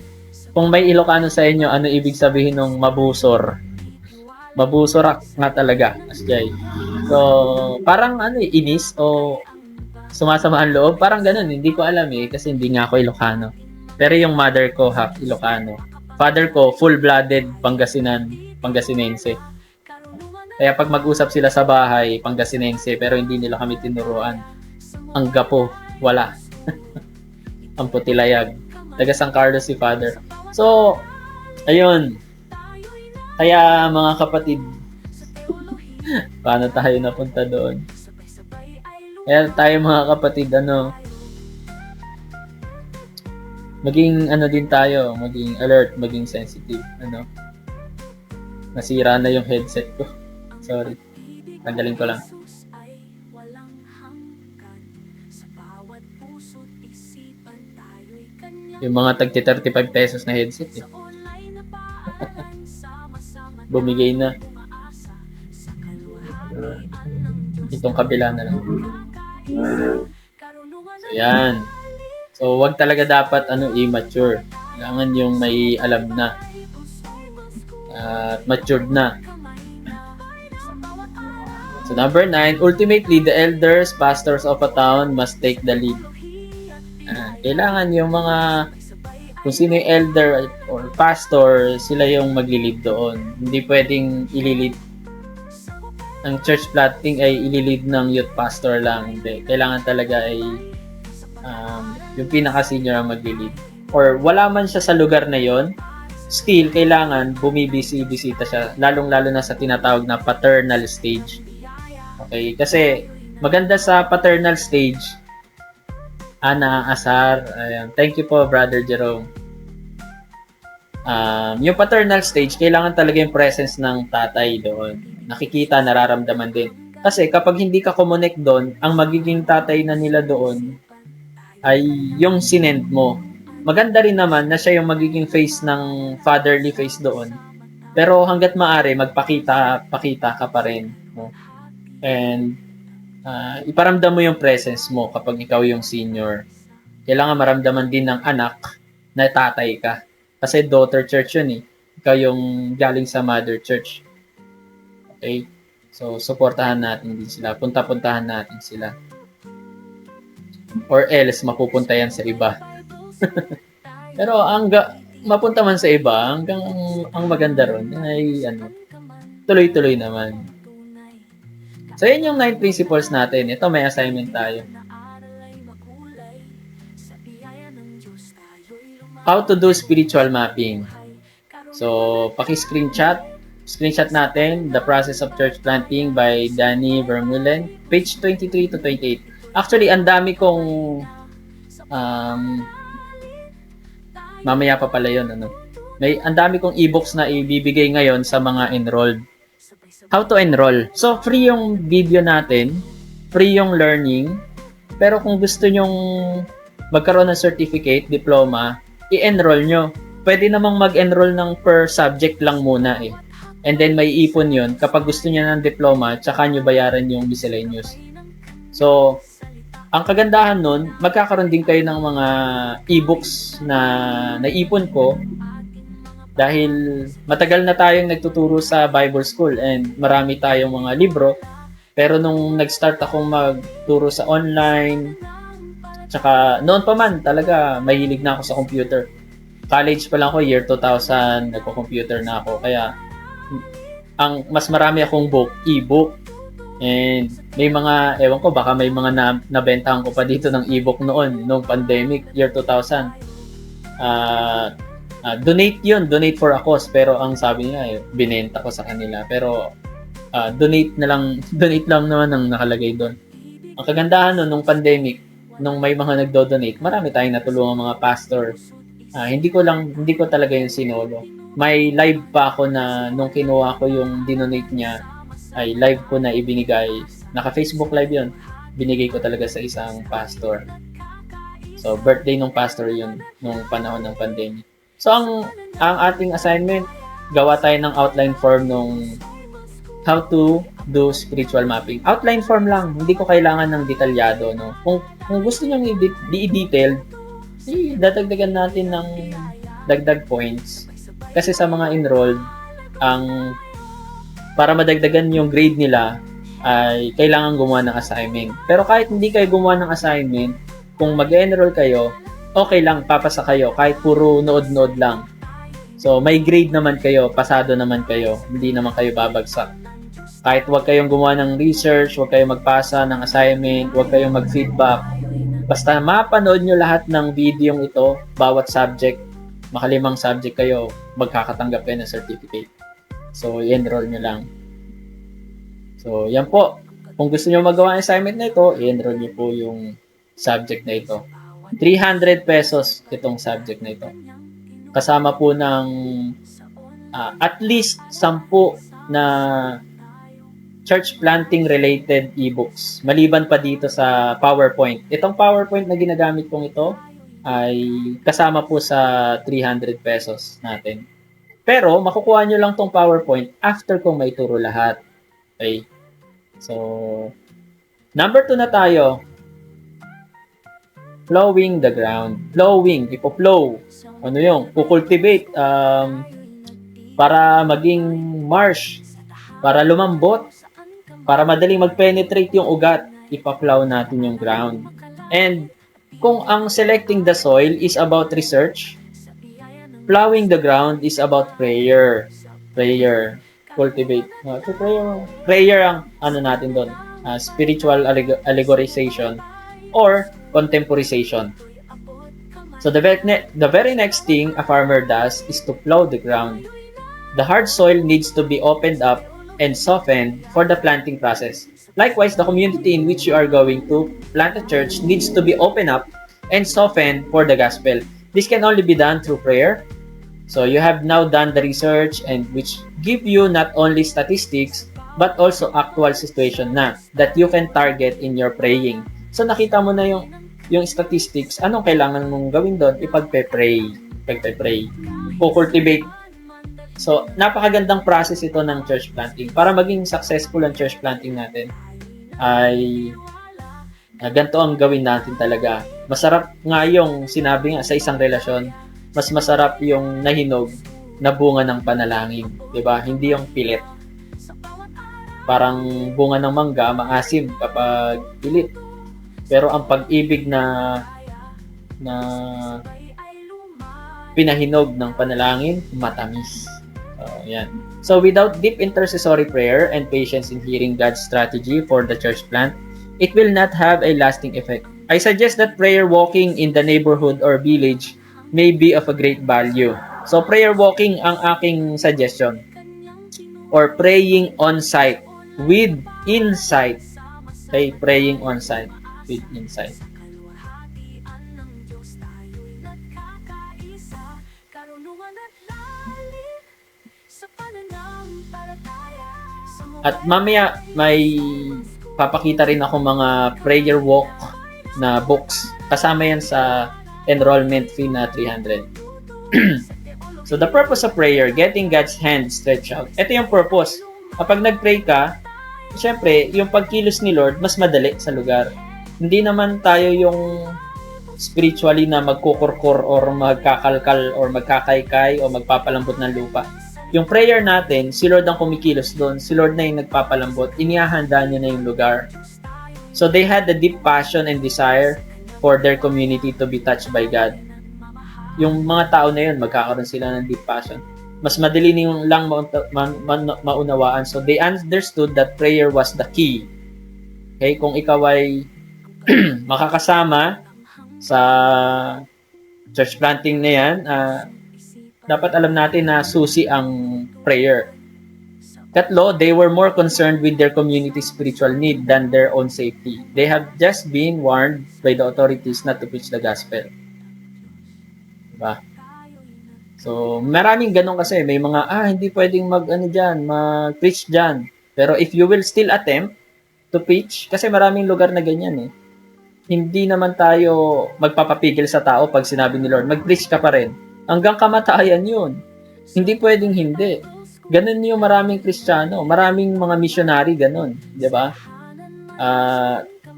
Kung may Ilocano sa inyo, ano ibig sabihin ng mabusor? Mabusor nga talaga, Asjay. So, parang inis o sumasama ang loob. Parang gano'n, hindi ko alam eh, kasi hindi nga ako Ilocano. Pero yung mother ko, half Ilocano. Father ko, full-blooded Pangasinense. Kaya pag mag-usap sila sa bahay, Pangasinense, pero hindi nila kami tinuruan. Ang gapo, wala. Ang putilayag. Taga San Carlos si Father. So, ayun. Kaya mga kapatid, paano tayo napunta doon? Kaya tayo mga kapatid, maging din tayo, maging alert, maging sensitive, Nasira na yung headset ko. Sorry. Tanggalin ko lang. Yung mga tagti 35 pesos na headset eh. Bumigay na. Itong kabila na lang. So, yan. So, wag talaga dapat immature. Kailangan yung may alam na. At matured na. So, number 9, ultimately, the elders, pastors of a town must take the lead. Kailangan yung mga, kung sino yung elder or pastor, sila yung magli-lead doon. Hindi pwedeng ililid. Ang church planting ay ililid ng youth pastor lang. Hindi. Kailangan talaga ay yung pinaka-senior ang magli-lead. Or wala man siya sa lugar na yon, still, kailangan bumibisi-bisita siya. Lalong-lalo na sa tinatawag na paternal stage. Okay? Kasi maganda sa paternal stage, Asar. Ayan. Thank you po, Brother Jerome. Yung paternal stage, kailangan talaga yung presence ng tatay doon. Nakikita, nararamdaman din. Kasi kapag hindi ka connect doon, ang magiging tatay na nila doon ay yung sinend mo. Maganda rin naman na siya yung magiging face ng fatherly face doon. Pero hanggat maaari, magpakita ka pa rin. No? And iparamdam mo yung presence mo kapag ikaw yung senior. Kailangan maramdaman din ng anak na tatay ka. Kasi daughter church yun eh. Ikaw yung galing sa mother church. Okay? So, suportahan natin din sila. Punta-puntahan natin sila. Or else, mapupunta yan sa iba. Pero, mapunta man sa iba, hanggang ang maganda ron ay, tuloy-tuloy naman. So, yun yung 9 principles natin. Ito, may assignment tayo. How to do spiritual mapping. So, screenshot natin The Process of Church Planting by Danny Vermeulen, page 23 to 28. Actually, ang dami kong mamaya pa pala yun, ang dami kong e-books na ibibigay ngayon sa mga enrolled. How to enroll. So, free yung video natin, free yung learning, pero kung gusto nyong magkaroon ng certificate, diploma, i-enroll nyo. Pwede namang mag-enroll ng per subject lang muna eh. And then may ipon yun. Kapag gusto niya ng diploma, tsaka nyo bayaran yung miscellaneous. So, ang kagandahan nun, magkakaroon din kayo ng mga e-books na naipon ko dahil matagal na tayong nagtuturo sa Bible School and marami tayong mga libro. Pero nung nag-start akong magturo sa online, Tsaka noon pa man talaga mahilig na ako sa computer. College pa lang ako, year 2000, nagko-computer na ako. Kaya ang mas marami akong book, e-book. And may mga, ewan ko, baka may mga nabentahan ko pa dito ng e-book noong pandemic, year 2000. Donate for a cause, pero ang sabi niya, binenta ko sa kanila. Pero donate lang naman ang nakalagay doon. Ang kagandahan nung pandemic, nung may mga nagdo-donate, marami tayong natulungan mga pastor. Hindi ko talaga yung sinolo. May live pa ako na nung kinuha ko yung dinonate niya, ay live ko na ibinigay. Naka-Facebook live yun. Binigay ko talaga sa isang pastor. So, birthday ng pastor yun nung panahon ng pandemic. So, ang ating assignment, gawa tayo ng outline form nung how to do spiritual mapping. Outline form lang. Hindi ko kailangan ng detalyado. No? Kung gusto nyo i-detailed, dadagdagan natin ng dagdag points. Kasi sa mga enrolled, para madagdagan yung grade nila, ay kailangan gumawa ng assignment. Pero kahit hindi kayo gumawa ng assignment, kung mag-enroll kayo, okay lang, papasa kayo, kahit puro nood-nood lang. So, may grade naman kayo, pasado naman kayo, hindi naman kayo babagsak. Kahit huwag kayong gumawa ng research, huwag kayong magpasa ng assignment, huwag kayong mag-feedback. Basta mapanood nyo lahat ng videong ito, bawat subject, makalimang subject kayo, magkakatanggap kayo ng certificate. So, i-enroll nyo lang. So, yan po. Kung gusto nyo magawa ang assignment na ito, i-enroll nyo po yung subject na ito. 300 pesos itong subject na ito. Kasama po ng at least 10 na church planting related ebooks. Maliban pa dito sa PowerPoint. Itong PowerPoint na ginagamit kong ito ay kasama po sa 300 pesos natin. Pero makukuha nyo lang tong PowerPoint after kong maituro lahat. Okay? So, number 2 na tayo. Plowing the ground. Plowing, ipo-plow. Ano yung? Kukultivate. Para maging marsh. Para lumambot. Para madaling mag-penetrate yung ugat. Ipa-plow natin yung ground. And kung ang selecting the soil is about research, plowing the ground is about prayer. Prayer. Cultivate. Prayer ang ano natin doon. Spiritual allegorization or contemporization. So the very next thing a farmer does is to plow the ground. The hard soil needs to be opened up and softened for the planting process. Likewise, the community in which you are going to plant a church needs to be opened up and softened for the gospel. This can only be done through prayer. So you have now done the research and which give you not only statistics but also actual situation na that you can target in your praying. So nakita mo na yung statistics, anong kailangan mong gawin doon? Ipagpe-pray. Cultivate. So, napakagandang process ito ng church planting. Para maging successful ang church planting natin, ay ganito ang gawin natin talaga. Masarap nga yung sinabi nga sa isang relasyon, mas masarap yung nahinog na bunga ng panalangin. Diba? Hindi yung pilit. Parang bunga ng mangga, maasim kapag pilit. Pero ang pag-ibig na pinahinog ng panalangin, matamis. Yan. So, without deep intercessory prayer and patience in hearing God's strategy for the church plant, it will not have a lasting effect. I suggest that prayer walking in the neighborhood or village may be of a great value. So, prayer walking ang aking suggestion. Or praying on-site with insight. Okay, praying on-site with insight. At mamaya may papakita rin ako mga prayer walk na books. Kasama yan sa enrollment fee na 300. So the purpose of prayer, getting God's hand stretched out. Ito yung purpose. Kapag nag-pray ka, syempre, yung pagkilos ni Lord, mas madali sa lugar. Hindi naman tayo yung spiritually na magkukurkur or magkakalkal or magkakaykay o magpapalambot ng lupa. Yung prayer natin, si Lord ang kumikilos doon. Si Lord na yung nagpapalambot. Inihahanda niya na yung lugar. So they had the deep passion and desire for their community to be touched by God. Yung mga tao na yun, magkakaroon sila ng deep passion. Mas madali lang maunawaan. So they understood that prayer was the key. Okay, kung ikaw ay makakasama sa church planting na yan, dapat alam natin na susi ang prayer. Katlo, they were more concerned with their community's spiritual need than their own safety. They have just been warned by the authorities not to preach the gospel. Diba? So, maraming ganun kasi. May mga, hindi pwedeng mag-preach dyan. Pero if you will still attempt to preach, kasi maraming lugar na ganyan eh. Hindi naman tayo magpapapigil sa tao pag sinabi ni Lord, mag-preach ka pa rin. Hanggang kamatayan yun. Hindi pwedeng hindi. Ganun yung maraming Kristiyano. Maraming mga missionary, ganun. Diba?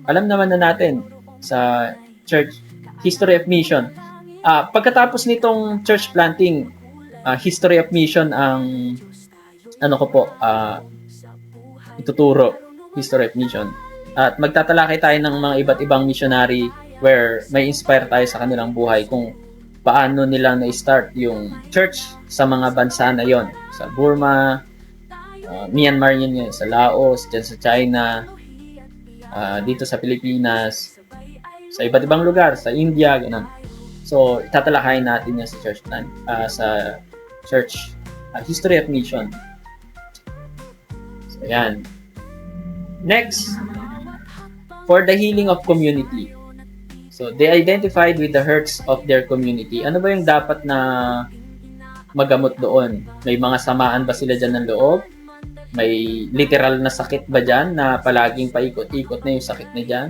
Alam naman na natin sa church, history of mission. Pagkatapos nitong church planting, history of mission ang ituturo, history of mission. At magtatalakay tayo ng mga iba't ibang missionary where may inspire tayo sa kanilang buhay kung paano nila na-start yung church sa mga bansa na yon, sa Burma, Myanmar yun, sa Laos, dyan sa China, dito sa Pilipinas, sa iba't ibang lugar, sa India, ganun. So, tatalakayin natin yan sa church plan, sa church history of mission. So, yan. Next, for the healing of community. So, they identified with the hurts of their community. Ano ba yung dapat na magamot doon? May mga samaan ba sila dyan ng loob? May literal na sakit ba dyan na palaging paikot-ikot na yung sakit na dyan?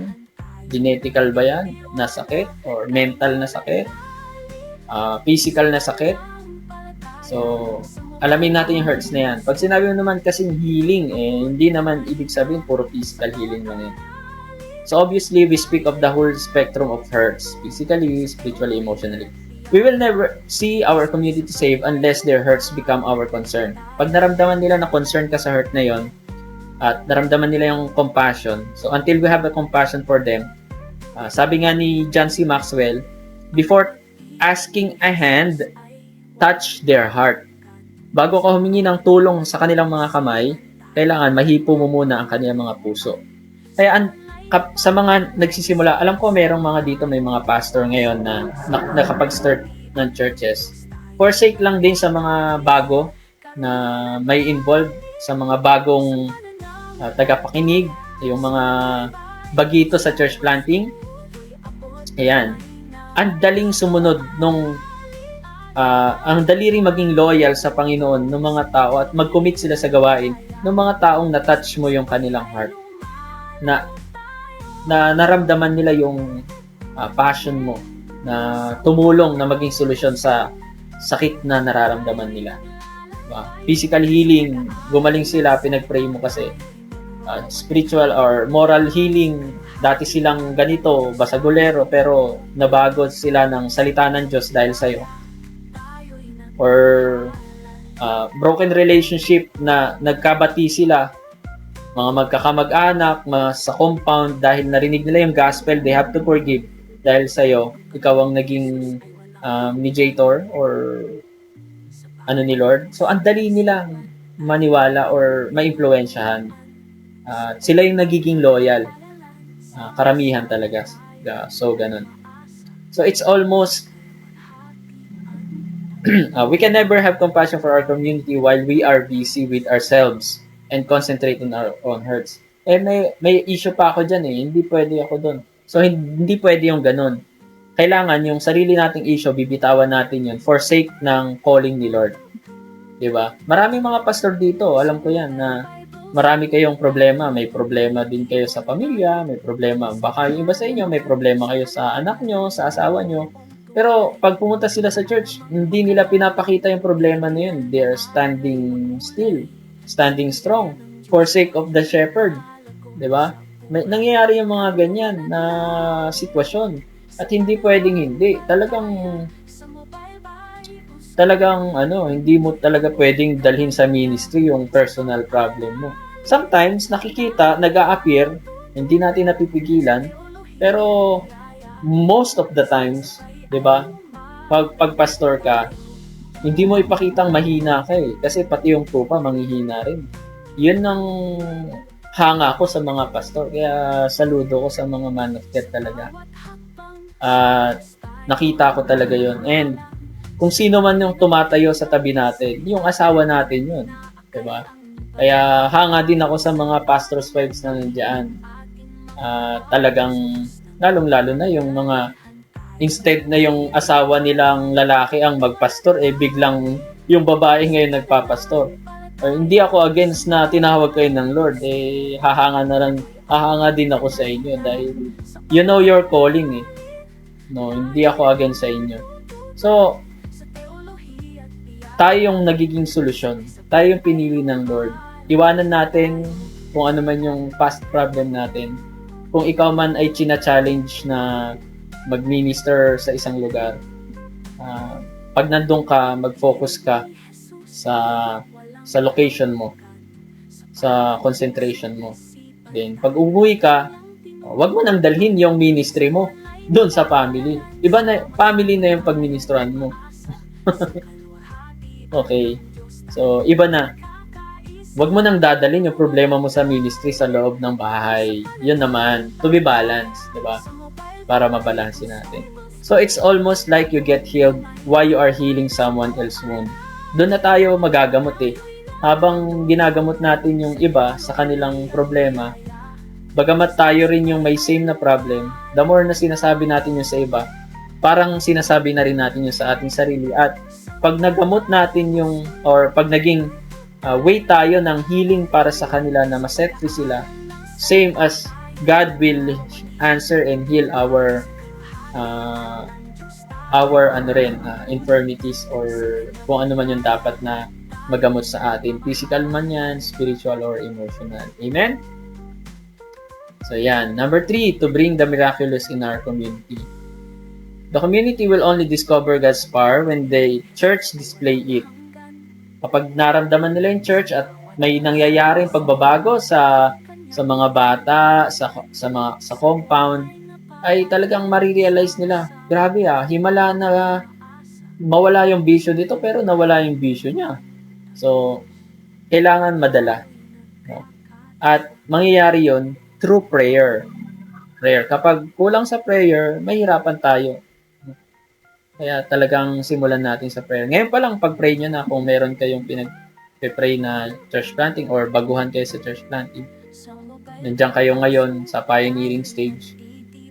Genetical ba yan na sakit? Or mental na sakit? Physical na sakit? So, alamin natin yung hurts na yan. Pag sinabi mo naman kasing healing, hindi naman ibig sabihin puro physical healing lang yan. So, obviously, we speak of the whole spectrum of hurts. Physically, spiritually, emotionally. We will never see our community saved unless their hurts become our concern. Pag naramdaman nila na concern ka sa hurt na yon, at naramdaman nila yung compassion, so until we have a compassion for them, sabi nga ni John C. Maxwell, before asking a hand, touch their heart. Bago ka humingi ng tulong sa kanilang mga kamay, kailangan mahipo mo muna ang kanilang mga puso. Kaya sa mga nagsisimula, alam ko merong mga dito, may mga pastor ngayon na nakapag-start ng churches. Forsake lang din sa mga bago na may involved, sa mga bagong tagapakinig, yung mga bagito sa church planting. Ayan. Ang daling sumunod ang dali ring maging loyal sa Panginoon ng mga tao at mag-commit sila sa gawain ng mga taong na-touch mo yung kanilang heart. Na naramdaman nila yung passion mo na tumulong na maging solusyon sa sakit na nararamdaman nila. Physical healing, gumaling sila, pinag-pray mo kasi. Spiritual or moral healing, dati silang ganito, basagulero, pero nabago sila ng salita ng Diyos dahil sa'yo. Or broken relationship na nagkabati sila, mga magkakamag-anak, sa compound, dahil narinig nila yung gospel, they have to forgive dahil sa'yo, ikaw ang naging mediator or ni Lord. So, ang dali nilang maniwala or maimpluwensyahan. Sila yung nagiging loyal. Karamihan talaga. So, ganun. So, it's almost we can never have compassion for our community while we are busy with ourselves and concentrate on our own hurts. May issue pa ako dyan hindi pwede ako doon. So, hindi pwede yung ganun. Kailangan yung sarili nating issue, bibitawan natin yun for sake ng calling ni Lord. Diba? Maraming mga pastor dito, alam ko yan, na marami kayong problema. May problema din kayo sa pamilya, may problema. Baka yung iba sa inyo, may problema kayo sa anak nyo, sa asawa nyo. Pero pag pumunta sila sa church, hindi nila pinapakita yung problema na yun. They are standing still, standing strong for sake of the shepherd. Diba? Nangyayari yung mga ganyan na sitwasyon. At hindi pwedeng hindi. Talagang hindi mo talaga pwedeng dalhin sa ministry yung personal problem mo. Sometimes, nakikita, nag-a-appear, hindi natin napipigilan, pero most of the times, 'di ba? Pag pastor ka, hindi mo ipakitang mahina ka eh. Kasi pati yung tupa manghihina rin. Yun ang hanga ko sa mga pastor. Kaya saludo ko sa mga man of God talaga. At nakita ko talaga yun. And kung sino man yung tumatayo sa tabi natin, yung asawa natin yun. Diba? Kaya hanga din ako sa mga pastor's wives na nandiyan. Talagang lalong-lalo na yung mga instead na yung asawa nilang lalaki ang magpastor, biglang yung babae ngayon nagpapastor. Hindi ako against na tinawag kayo ng Lord. Hahanga din ako sa inyo dahil you know your calling eh. No, hindi ako against sa inyo. So, tayo yung nagiging solusyon. Tayo yung pinili ng Lord. Iwanan natin kung ano man yung past problem natin. Kung ikaw man ay china-challenge na mag-minister sa isang lugar, pag nandun ka, mag-focus ka sa location mo, sa concentration mo. Then, pag umuwi ka, wag mo nang dalhin yung ministry mo doon sa family. Iba na, family na yung pag-ministran mo. Okay. So, iba na. Wag mo nang dadalhin yung problema mo sa ministry sa loob ng bahay. Yun naman, to be balanced, di ba? Para mabalansin natin. So, it's almost like you get healed while you are healing someone else's wound. Doon na tayo magagamot eh. Habang ginagamot natin yung iba sa kanilang problema, bagamat tayo rin yung may same na problem, the more na sinasabi natin yung sa iba, parang sinasabi na rin natin yung sa ating sarili. At pag nagamot natin yung, or pag naging way tayo ng healing para sa kanila na ma-set free sila, same as God will answer and heal our infirmities or kung ano man yung dapat na magamot sa atin. Physical man yan, spiritual or emotional. Amen? So yan. Number 3, to bring the miraculous in our community. The community will only discover God's power when the church display it. Kapag naramdaman nila yung church at may nangyayaring pagbabago sa mga bata, sa compound, ay talagang marirealize nila, grabe himala na mawala yung bisyo dito pero nawala yung bisyo niya. So, kailangan madala. No? At mangyayari yon through prayer. Kapag kulang sa prayer, mahirapan tayo. Kaya talagang simulan natin sa prayer. Ngayon pa lang, pag-pray nyo na kung meron kayong pinag-pray na church planting or baguhan kayo sa church planting. Nandiyan kayo ngayon sa pioneering stage.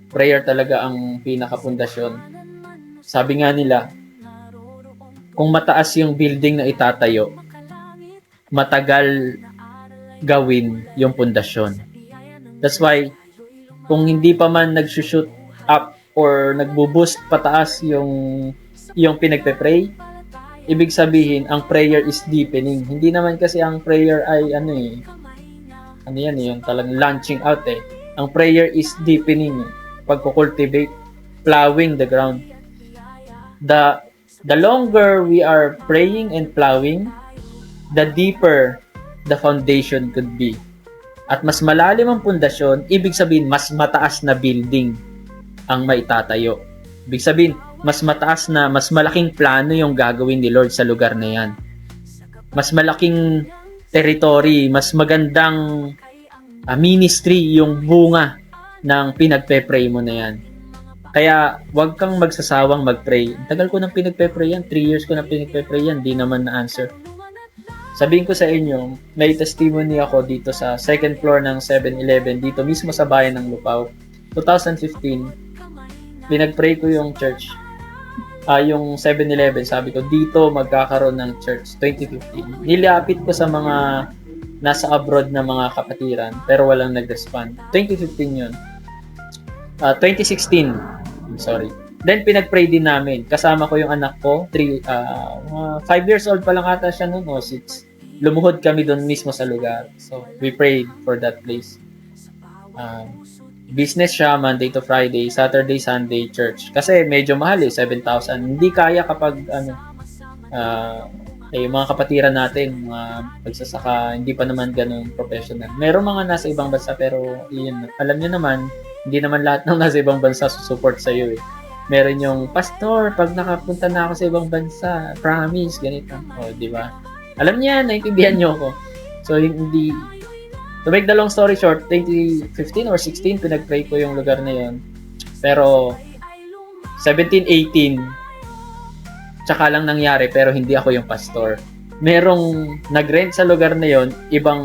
Prayer talaga ang pinakapundasyon. Sabi nga nila, kung mataas yung building na itatayo, matagal gawin yung pundasyon. That's why, kung hindi pa man nag-shoot up or nagbo-boost pataas yung pinagpe-pray, ibig sabihin, ang prayer is deepening. Hindi naman kasi ang prayer ay yung talagang launching out eh. Ang prayer is deepening, pagko-cultivate, plowing the ground. The longer we are praying and plowing, the deeper the foundation could be. At mas malalim ang pundasyon, ibig sabihin, mas mataas na building ang maitatayo. Ibig sabihin, mas mataas na, mas malaking plano yung gagawin ni Lord sa lugar na yan. Mas malaking territory, mas magandang ministry yung bunga ng pinagpe-pray mo na yan. Kaya, wag kang magsasawang mag-pray. Tagal ko nang pinagpe-pray yan, 3 years ko nang pinagpe-pray yan, di naman na-answer. Sabihin ko sa inyo, may testimony ako dito sa second floor ng 7-Eleven, dito mismo sa bayan ng Lupao. 2015, pinag-pray ko yung church. Yung 7-Eleven, sabi ko, dito magkakaroon ng church, 2015. Nilapit ko sa mga nasa abroad na mga kapatiran, pero walang nag-respond. 2015 yun. 2016, sorry. Then, pinag-pray din namin. Kasama ko yung anak ko, 5 years old pa lang ata siya noon, o 6. Lumuhod kami doon mismo sa lugar. So, we prayed for that place. Business siya, Monday to Friday, Saturday, Sunday, church. Kasi medyo mahal 7,000. Hindi kaya kapag, mga kapatiran natin, mga pagsasaka, hindi pa naman ganun professional. Meron mga nasa ibang bansa, pero yun, alam nyo naman, Hindi naman lahat ng nasa ibang bansa support sa iyo eh. Meron yung pastor, pag nakapunta na ako sa ibang bansa, promise, ganito. O, di ba? Alam niya, naintindihan niyo ako. So, hindi... To make the long story short, 2015 or 16, pinag-pray ko yung lugar na yun. Pero, 17, 18, tsaka lang nangyari, pero hindi ako yung pastor. Merong nag-rent sa lugar na yun, ibang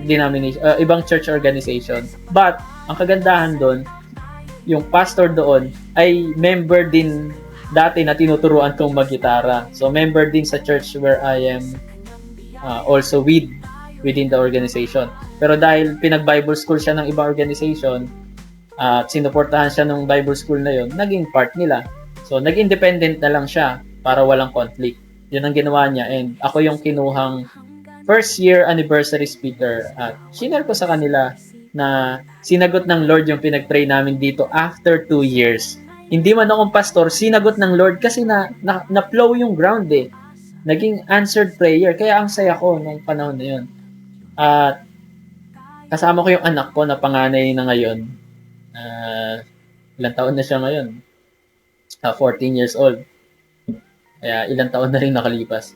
denomination, ibang church organization. But, ang kagandahan doon, yung pastor doon ay member din dati na tinuturuan kong mag-gitara. So, member din sa church where I am also within the organization. Pero dahil pinag-Bible school siya ng ibang organization at sinuportahan siya ng Bible school na yon, naging part nila. So, nag-independent na lang siya para walang conflict. Yun ang ginawa niya and ako yung kinuhang first year anniversary speaker at shinare ko sa kanila na sinagot ng Lord yung pinag-pray namin dito after 2 years. Hindi man akong pastor, sinagot ng Lord kasi na-flow yung ground eh. Naging answered prayer. Kaya ang saya ko nung panahon na yun. At kasama ko yung anak ko na panganay na ngayon. Ilang taon na siya ngayon? 14 years old. Kaya ilang taon na rin nakalipas.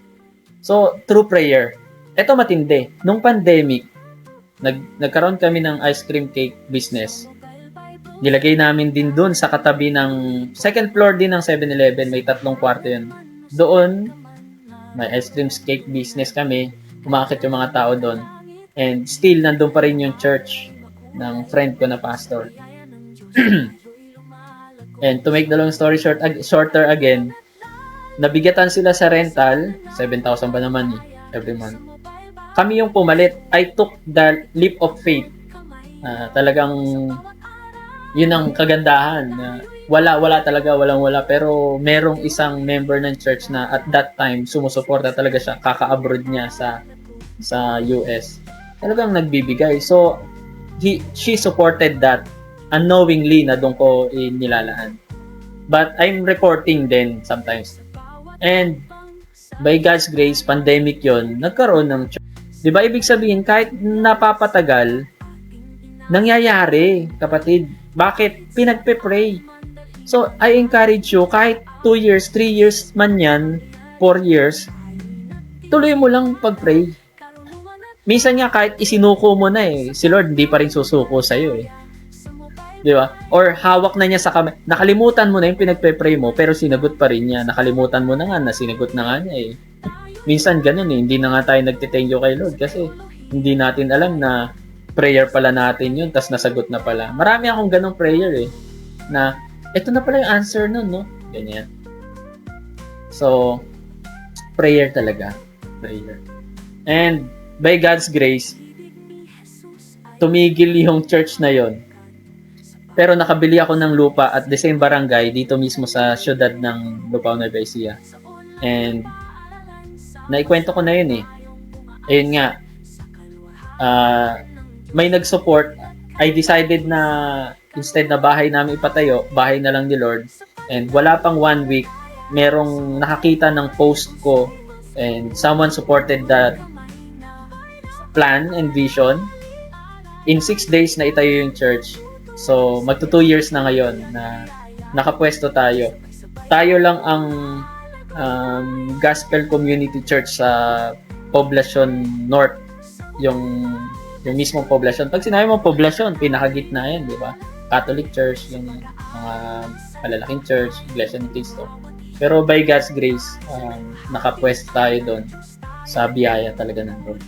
So, through prayer. Ito matindi. Nung pandemic, nagkaroon kami ng ice cream cake business. Nilagay namin din doon sa katabi ng second floor din ng 7-Eleven. May 3 kwarto yun. Doon, may ice cream cake business kami. Umakit yung mga tao doon. And still, nandun pa rin yung church ng friend ko na pastor. And to make the long story shorter again, nabigatan sila sa rental. 7,000 ba naman every month. Kami yung pumalit. I took the leap of faith. Talagang yun ang kagandahan. Wala talaga, walang-wala. Pero merong isang member ng church na at that time, sumusuporta talaga siya. Kaka-abroad niya sa US. Talagang nagbibigay. So, she supported that unknowingly na doon ko nilalaan. But I'm reporting then sometimes. And by God's grace, pandemic yon, nagkaroon ng church. Di ba ibig sabihin, kahit napapatagal, nangyayari, kapatid. Bakit? Pinagpe-pray. So, I encourage you, kahit 2 years, 3 years man yan, 4 years, tuloy mo lang pag-pray. Minsan nga, kahit isinuko mo na si Lord hindi pa rin susuko sa'yo Di ba? Or hawak na niya sa kamay. Nakalimutan mo na yung pinagpe-pray mo, pero sinagot pa rin niya. Nakalimutan mo na nga na sinagot na nga niya Minsan ganun hindi na nga tayo nagte-thank you kay Lord kasi hindi natin alam na prayer pala natin yun, tas nasagot na pala. Marami akong ganong prayer na ito na pala yung answer nun, no? Ganyan. So, prayer talaga. Prayer. And by God's grace, tumigil yung church na yon. Pero nakabili ako ng lupa at the same barangay dito mismo sa syudad ng Lupao, Nueva Ecija. And naikwento ko na yun Ayun nga. May nag-support. I decided na instead na bahay namin ipatayo, bahay na lang ni Lord. And wala pang 1 week, merong nakakita ng post ko and someone supported that plan and vision. In 6 days na itayo yung church. So, magto 2 years na ngayon na nakapwesto tayo. Tayo lang ang Gospel Community Church sa Poblacion North. Yung mismong poblasyon. Pag sinabi mo poblasyon, pinakagitna yan, di ba? Catholic Church, yung mga malalaking church, Iglesia ni Cristo. Pero by God's grace, nakapwesto tayo doon sa biyaya talaga ng Lord.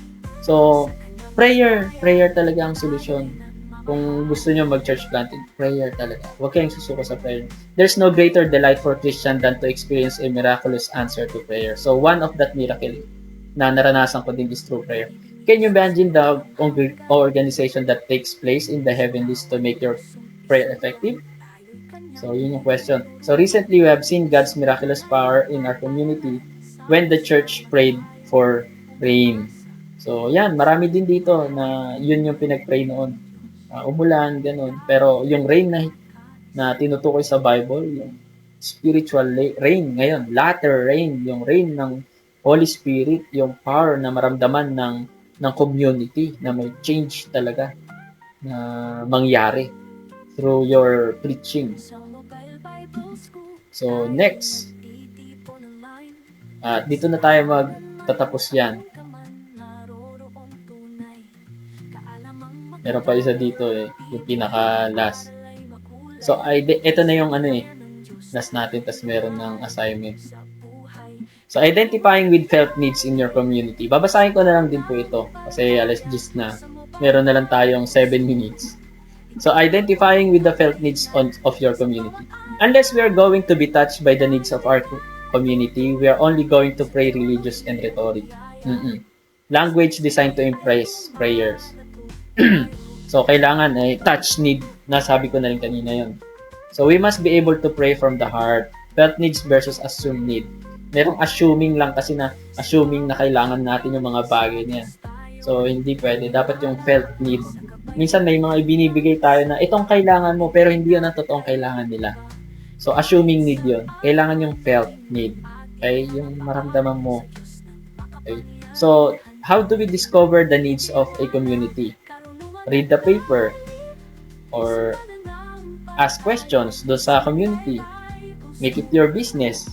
So, prayer talaga ang solusyon. Kung gusto nyo mag-church planting, prayer talaga. Huwag kayong susuko sa prayer. There's no greater delight for Christian than to experience a miraculous answer to prayer. So, one of that miracle na naranasan ko din is through prayer. Can you imagine the organization that takes place in the heavens to make your prayer effective? So, yun yung question. So, recently, we have seen God's miraculous power in our community when the church prayed for rain. So, yan. Marami din dito na yun yung pinag-pray noon. Umulan, ganun. Pero yung rain na tinutukoy sa Bible, yung spiritual rain ngayon, latter rain, yung rain ng Holy Spirit, yung power na maramdaman ng community na may change talaga na mangyari. through your preaching. So, next. Dito na tayo magtatapos yan. Meron pa isa dito yung pinaka-last. So, ito na yung last natin, tas meron ng assignment. So, identifying with felt needs in your community. Babasahin ko na lang din po ito kasi alas 10 na. Meron na lang tayong 7 minutes. So, identifying with the felt needs of your community. Unless we are going to be touched by the needs of our community, we are only going to pray religious and rhetoric. Language designed to impress prayers. So, kailangan touch need. Nasabi ko na rin kanina yun. So, we must be able to pray from the heart. Felt needs versus assumed need. Merong assuming lang kasi na assuming na kailangan natin yung mga bagay niyan. So, hindi pwede. Dapat yung felt need. Minsan may mga ibinibigay tayo na itong kailangan mo pero hindi yun ang totoong kailangan nila. So, assuming need yun. Kailangan yung felt need. Okay? Yung maramdaman mo. Okay? So, how do we discover the needs of a community? Read the paper or ask questions do sa community. Make it your business.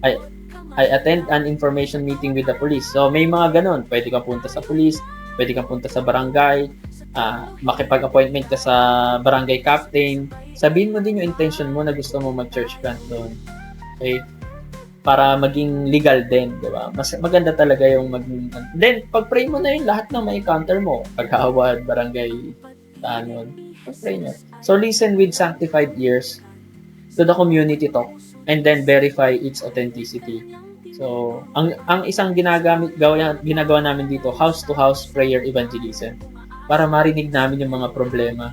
I attend an information meeting with the police. So, may mga ganun. Pwede kang punta sa police, pwede kang punta sa barangay, makipag-appointment ka sa barangay captain. Sabihin mo din yung intention mo na gusto mo mag-church plant doon. Okay? Para maging legal din, di ba? Mas maganda talaga yung maging... Then, pag-pray mo na yun, lahat ng may encounter mo. Pag-awad, barangay, pag-pray nyo. So, listen with sanctified ears to the community talk and then verify its authenticity. So, ang isang ginagawa namin dito, house-to-house prayer evangelism, para marinig namin yung mga problema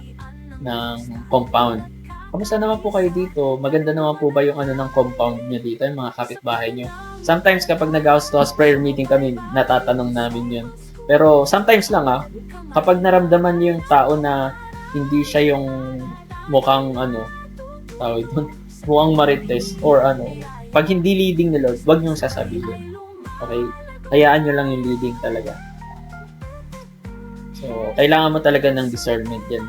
ng compound. Kamusta naman po kayo dito? Maganda naman po ba yung ng compound nyo dito, yung mga kapitbahay nyo? Sometimes kapag nag-house-to-house prayer meeting kami, natatanong namin yun. Pero sometimes lang kapag naramdaman nyo yung tao na hindi siya yung mukhang mukhang marites or pag hindi leading ni Lord, wag niyong sasabihin. Okay? Hayaan nyo lang yung leading talaga. So, kailangan mo talaga ng discernment yan.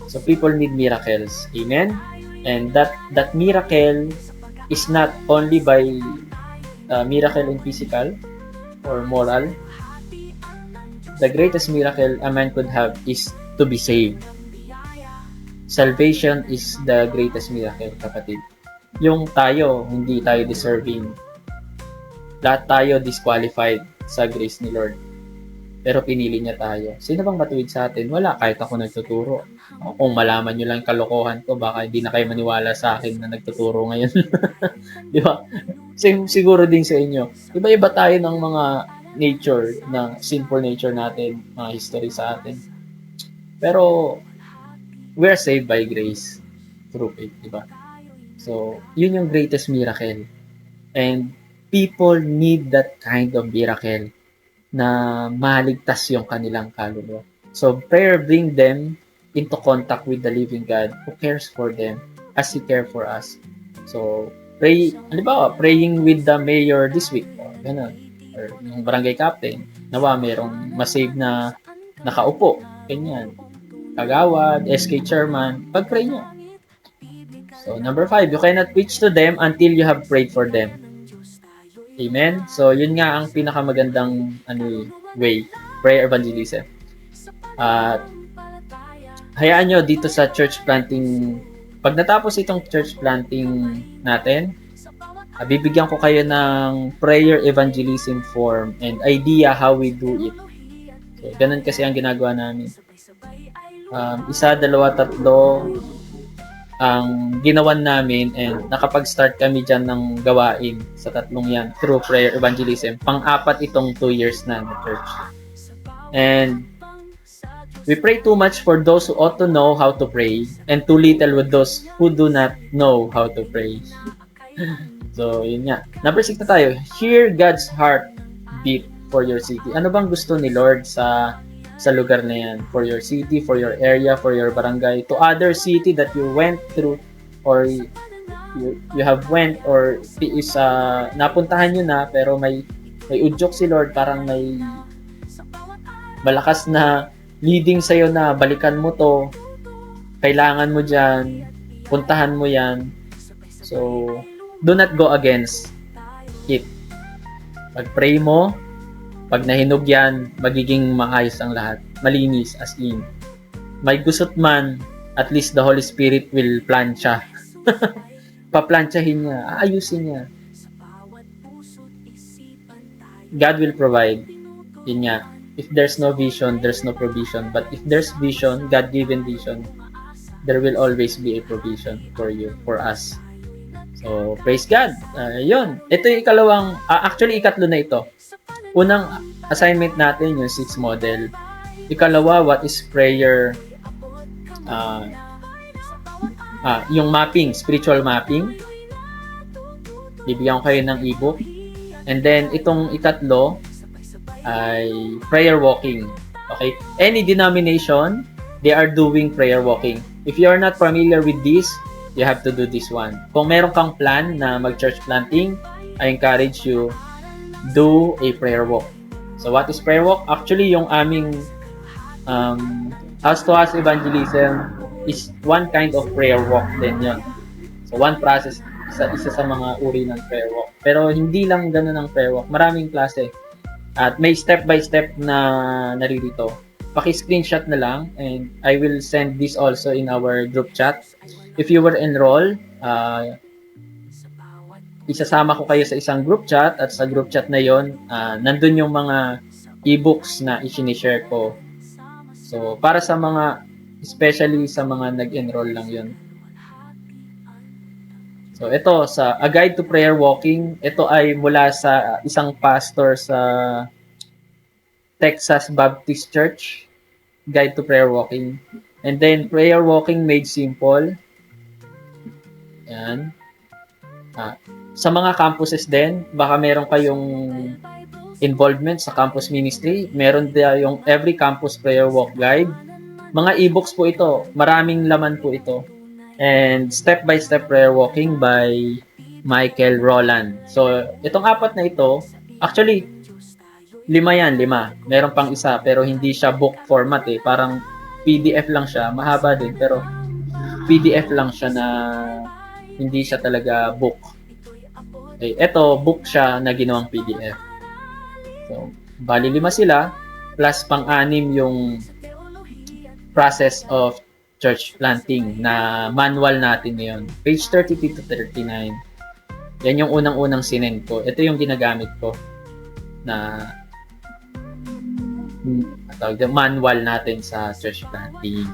So, people need miracles. Amen? And that miracle is not only by miracle in physical or moral. The greatest miracle a man could have is to be saved. Salvation is the greatest miracle, kapatid. Yung tayo, hindi tayo deserving. Lahat tayo disqualified sa grace ni Lord. Pero pinili niya tayo. Sino bang matuwid sa atin? Wala, kahit ako nagtuturo. Kung malaman nyo lang kalokohan ko, baka hindi na kayo maniwala sa akin na nagtuturo ngayon. Di ba? Siguro din sa inyo. Iba-iba tayo ng mga nature, ng sinful nature natin, mga history sa atin. Pero, we're saved by grace through faith, di ba? So, yun yung greatest miracle. And people need that kind of miracle na maligtas yung kanilang kaluluwa. So, prayer bring them into contact with the living God who cares for them as He cares for us. So, praying with the mayor this week, ganun, or yung barangay captain, nawa merong masave na nakaupo, ganyan. Kagawad, SK chairman, pag-pray nyo. So, number 5, you cannot preach to them until you have prayed for them. Amen? So, yun nga ang pinakamagandang way, prayer evangelism. Hayaan nyo dito sa church planting, pag natapos itong church planting natin, bibigyan ko kayo ng prayer evangelism form and idea how we do it. So, ganun kasi ang ginagawa namin. 1, 2, 3 ang ginawan namin and nakapag-start kami dyan ng gawain sa 3 yan through prayer evangelism. Pang-4 itong 2 years na church. And we pray too much for those who ought to know how to pray and too little with those who do not know how to pray. So, yun nga. Number 6 na tayo. Hear God's heart beat for your city. Ano bang gusto ni Lord sa lugar na yan? For your city, for your area, for your barangay, to other city that you went through or you have went or is napuntahan nyo na pero may udyok si Lord, parang may malakas na leading sa'yo na balikan mo to. kailangan mo dyan, puntahan mo yan. So, do not go against it. Pag-pray mo, pag nahinog yan, magiging maayos ang lahat. Malinis, as in. May gusot man, at least the Holy Spirit will plancha. Paplantsahin niya, aayusin niya. God will provide. Yun nga. If there's no vision, there's no provision. But if there's vision, God-given vision, there will always be a provision for you, for us. So, praise God. Yun. Ito yung ikalawang, actually, ikatlo na ito. Unang assignment natin, yung 6 model. Ikalawa, what is prayer? Yung mapping, spiritual mapping. Bibigyan ko kayo ng ebook. And then, itong ikatlo, ay prayer walking. Okay? Any denomination, they are doing prayer walking. If you are not familiar with this, you have to do this one. Kung meron kang plan na mag-church planting, I encourage you, do a prayer walk. So, what is prayer walk? Actually, yung aming house-to-house evangelism is one kind of prayer walk din yun. So, one process, isa sa mga uri ng prayer walk. Pero hindi lang ganun ang prayer walk. Maraming klase. At may step-by-step na naririto. Paki-screenshot na lang and I will send this also in our group chat. If you were enrolled, isasama ko kayo sa isang group chat at sa group chat na yon, nandun yung mga e-books na i-share ko. So, para sa mga, especially sa mga nag-enroll lang yon. So, ito, sa A Guide to Prayer Walking, ito ay mula sa isang pastor sa Texas Baptist Church, Guide to Prayer Walking. And then, Prayer Walking Made Simple. Yan. Sa mga campuses din, baka meron kayong involvement sa campus ministry. Meron din yung Every Campus Prayer Walk Guide. Mga e-books po ito. Maraming laman po ito. And Step-by-Step Prayer Walking by Michael Roland. So, itong 4 na ito, actually, 5 yan. Meron pang isa, pero hindi siya book format eh. Parang PDF lang siya. Mahaba din, pero PDF lang siya na hindi siya talaga book. Okay, ito, book siya na ginawang PDF. So, bali 5 sila, plus pang-6 yung process of church planting na manual natin ngayon. Page 33 to 39. Yan yung unang-unang sinend ko. Ito yung ginagamit ko na manual natin sa church planting.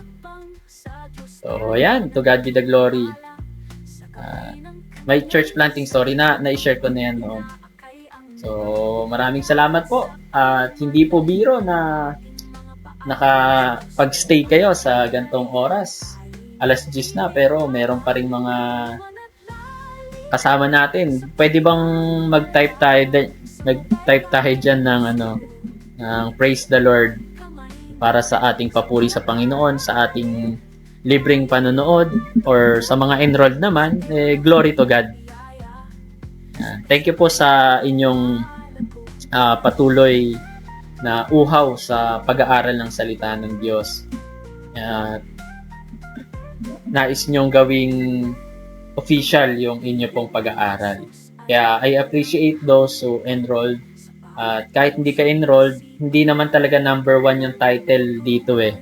So, ayan. To God be the glory. May church planting story na i-share ko na yan noon. So, maraming salamat po. At hindi po biro na nakapag-stay kayo sa gantong oras. 10:00 na, pero meron pa rin mga kasama natin. Pwede bang mag-type tayo dyan ng ng praise the Lord para sa ating papuri sa Panginoon, sa ating libreng panonood, or sa mga enrolled naman, glory to God. Thank you po sa inyong patuloy na uhaw sa pag-aaral ng salita ng Diyos. Nais nyong gawing official yung inyo pong pag-aaral. Kaya I appreciate those who enrolled. At kahit hindi ka enrolled, hindi naman talaga number 1 yung title dito eh.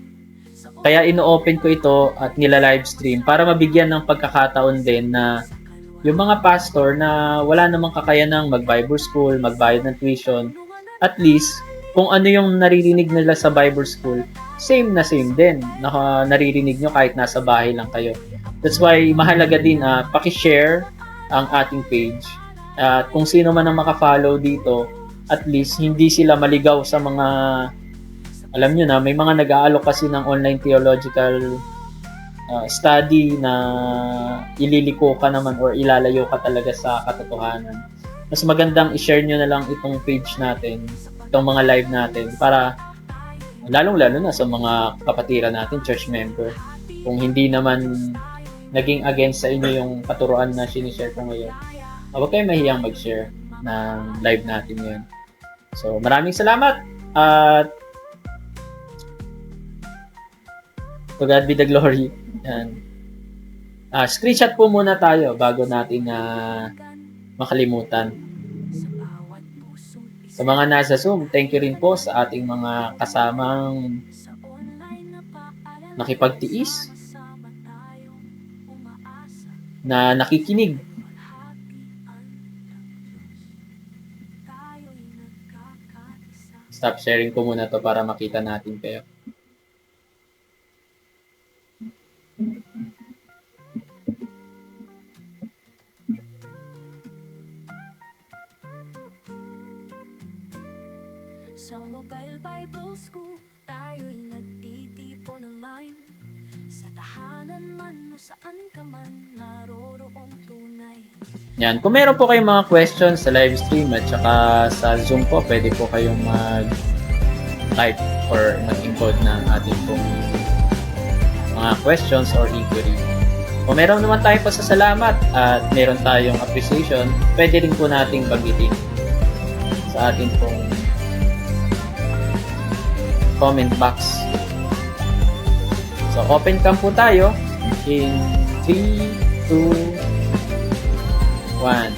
Kaya ino-open ko ito at nila-livestream para mabigyan ng pagkakataon din na yung mga pastor na wala namang kakayanang mag-Bible school, magbayad ng tuition, at least kung ano yung naririnig nila sa Bible school, same na same din. Naririnig nyo kahit nasa bahay lang kayo. That's why mahalaga din paki-share ang ating page. At kung sino man ang maka-follow dito, at least hindi sila maligaw sa mga, alam nyo na, may mga nag-aalok kasi ng online theological study na ililiko ka naman or ilalayo ka talaga sa katotohanan. Mas magandang i-share nyo na lang itong page natin, itong mga live natin, para lalong-lalo na sa mga kapatiran natin, church member. Kung hindi naman naging against sa inyo yung katuruan na sinishare ko ngayon, huwag kayo mahiyang mag-share ng live natin ngayon. So, maraming salamat at to God be the glory. Yan. Screenshot po muna tayo bago natin makalimutan. Sa mga nasa Zoom, thank you rin po sa ating mga kasamang nakipagtiis na nakikinig. Stop sharing ko muna to para makita natin kayo. Sa Mobile Bible School, tayo'y nagtitipon online. Sa tahanan man o saan ka man, naroroong tunay. Yan. Kung meron po kayong mga questions sa live stream at saka sa Zoom po, pwede po kayong mag-type or mag-encode ng ating pong mga questions or inquiry. Kung meron naman tayo pasasalamat at meron tayong appreciation, pwede rin po nating banggitin sa ating pong comment box. So, open cam po tayo in 3, 2, 1.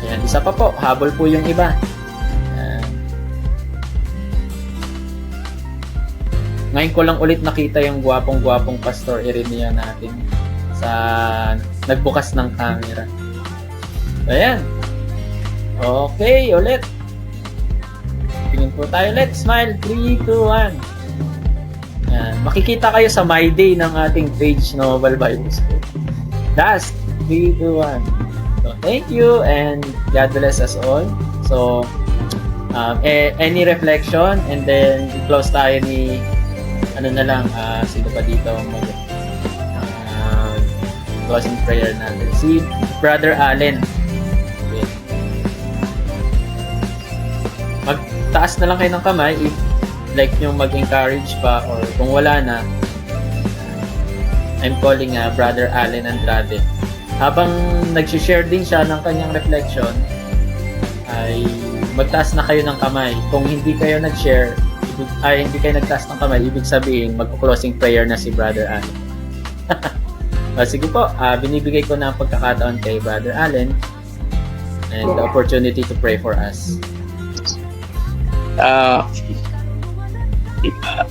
Ayan, isa pa po. Habol po yung iba. Ayan. Ngayon ko lang ulit nakita yung gwapong-gwapong Pastor Irenea natin sa nagbukas ng camera. Ayan. Okay, ulit. Tingin po tayo. Let's smile. 3, 2, 1. Yan. Makikita kayo sa My Day ng ating page Mobile Bible School. Last. 3, 2, 1. So, thank you and God bless us all. So, any reflection and then close tayo ni sino pa dito closing prayer natin. Si Brother Allen. Okay. Magtaas na lang kayo ng kamay if like nyo mag-encourage pa or kung wala na, I'm calling Brother Allen Andrade. Habang nag-share din siya ng kanyang reflection, ay magtaas na kayo ng kamay. Kung hindi kayo nag-share, hindi kayo nagtaas ng kamay, ibig sabihin mag-closing prayer na si Brother Allen. Sige po, binibigay ko na ang pagkakataon kay Brother Allen and the opportunity to pray for us.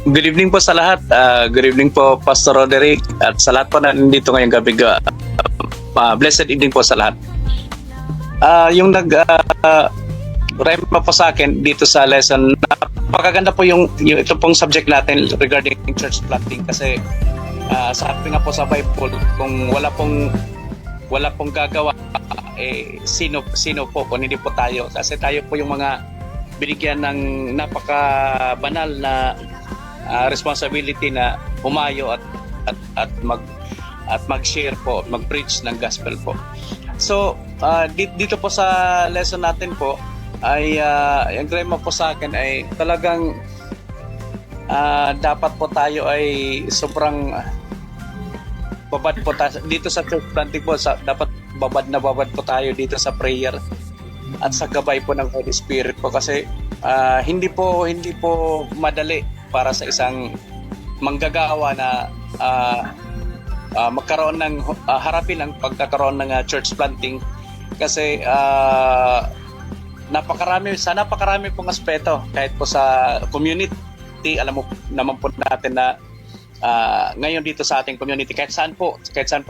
Good evening po sa lahat. Good evening po Pastor Roderick at sa lahat po na nandito ngayong gabi. Blessed evening po sa lahat. Yung rema po sa akin dito sa lesson, napakaganda po yung ito pong subject natin regarding church planting kasi sabi nga po sa Bible, kung wala pong gagawa, sino po kung hindi po tayo, kasi tayo po yung mga binigyan ng napaka-banal na responsibility na humayo at mag-share po, mag-preach ng gospel po. So, dito po sa lesson natin po ay yung rema po sa akin ay talagang dapat po tayo ay sobrang babad po tayo dito sa church planting po, dapat babad po tayo dito sa prayer at sa gabay po ng Holy Spirit po kasi hindi po madali para sa isang manggagawa na magkaroon ng harapin ang pagkakaroon ng church planting kasi napakarami pong aspeto kahit po sa community. Alam mo naman po natin na ngayon dito sa ating community kahit saan po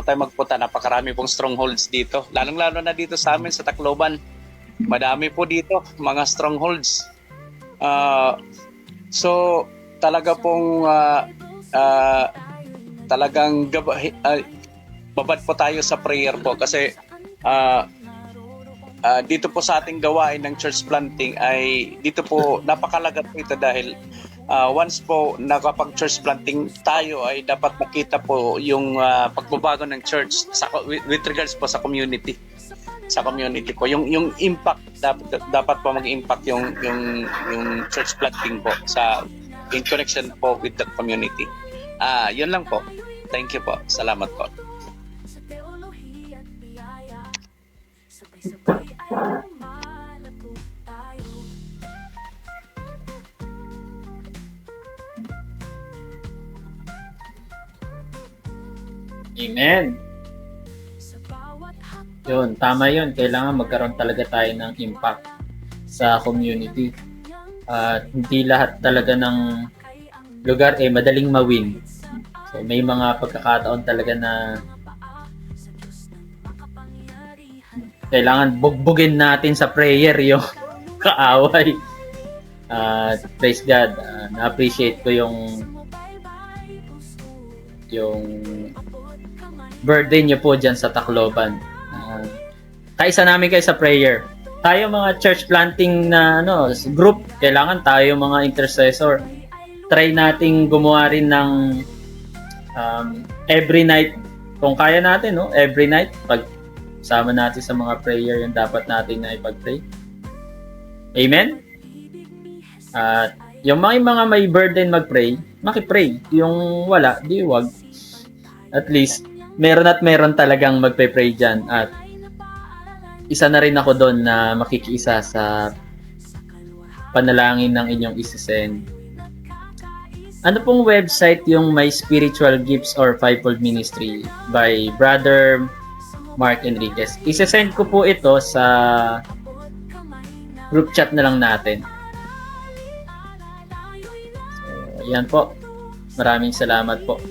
tayo magpunta, napakarami pong strongholds dito, lalong-lalo na dito sa amin sa Tacloban. Madami po dito mga strongholds. So talaga pong talagang babad po tayo sa prayer po kasi dito po sa ating gawain ng church planting ay dito po napakalaga po ito dahil once po nakapag-church planting tayo ay dapat makita po yung pagbabago ng church with regards po sa community po, yung impact dapat po mag-impact yung church planting po in connection po with the community. Yun lang po. Thank you po. Salamat po. Sa teolohiya at biyaya, sabay-sabay ay lumalago tayo. Amen. Yun, tama yun. Kailangan magkaroon talaga tayo ng impact sa community. At hindi lahat talaga ng lugar madaling mawin. So, may mga pagkakataon talaga na kailangan bugbugin natin sa prayer yung kaaway. Praise God. Na-appreciate ko yung birthday niyo po dyan sa Tacloban. Kaisa namin kayo sa prayer. Tayo mga church planting na group, kailangan tayo mga intercessor. Try nating gumawa rin ng every night, kung kaya natin, every night, pag sama natin sa mga prayer yung dapat natin na ipag-pray. Amen? At yung mga may burden mag-pray, makipray. Yung wala, di wag. At least, meron talagang magpe-pray dyan. At isa na rin ako doon na makikiisa sa panalangin ng inyong isisend. Ano pong website yung My Spiritual Gifts or Fivefold Ministry by Brother Mark Enriquez? Isesend ko po ito sa group chat na lang natin. So, yan po. Maraming salamat po.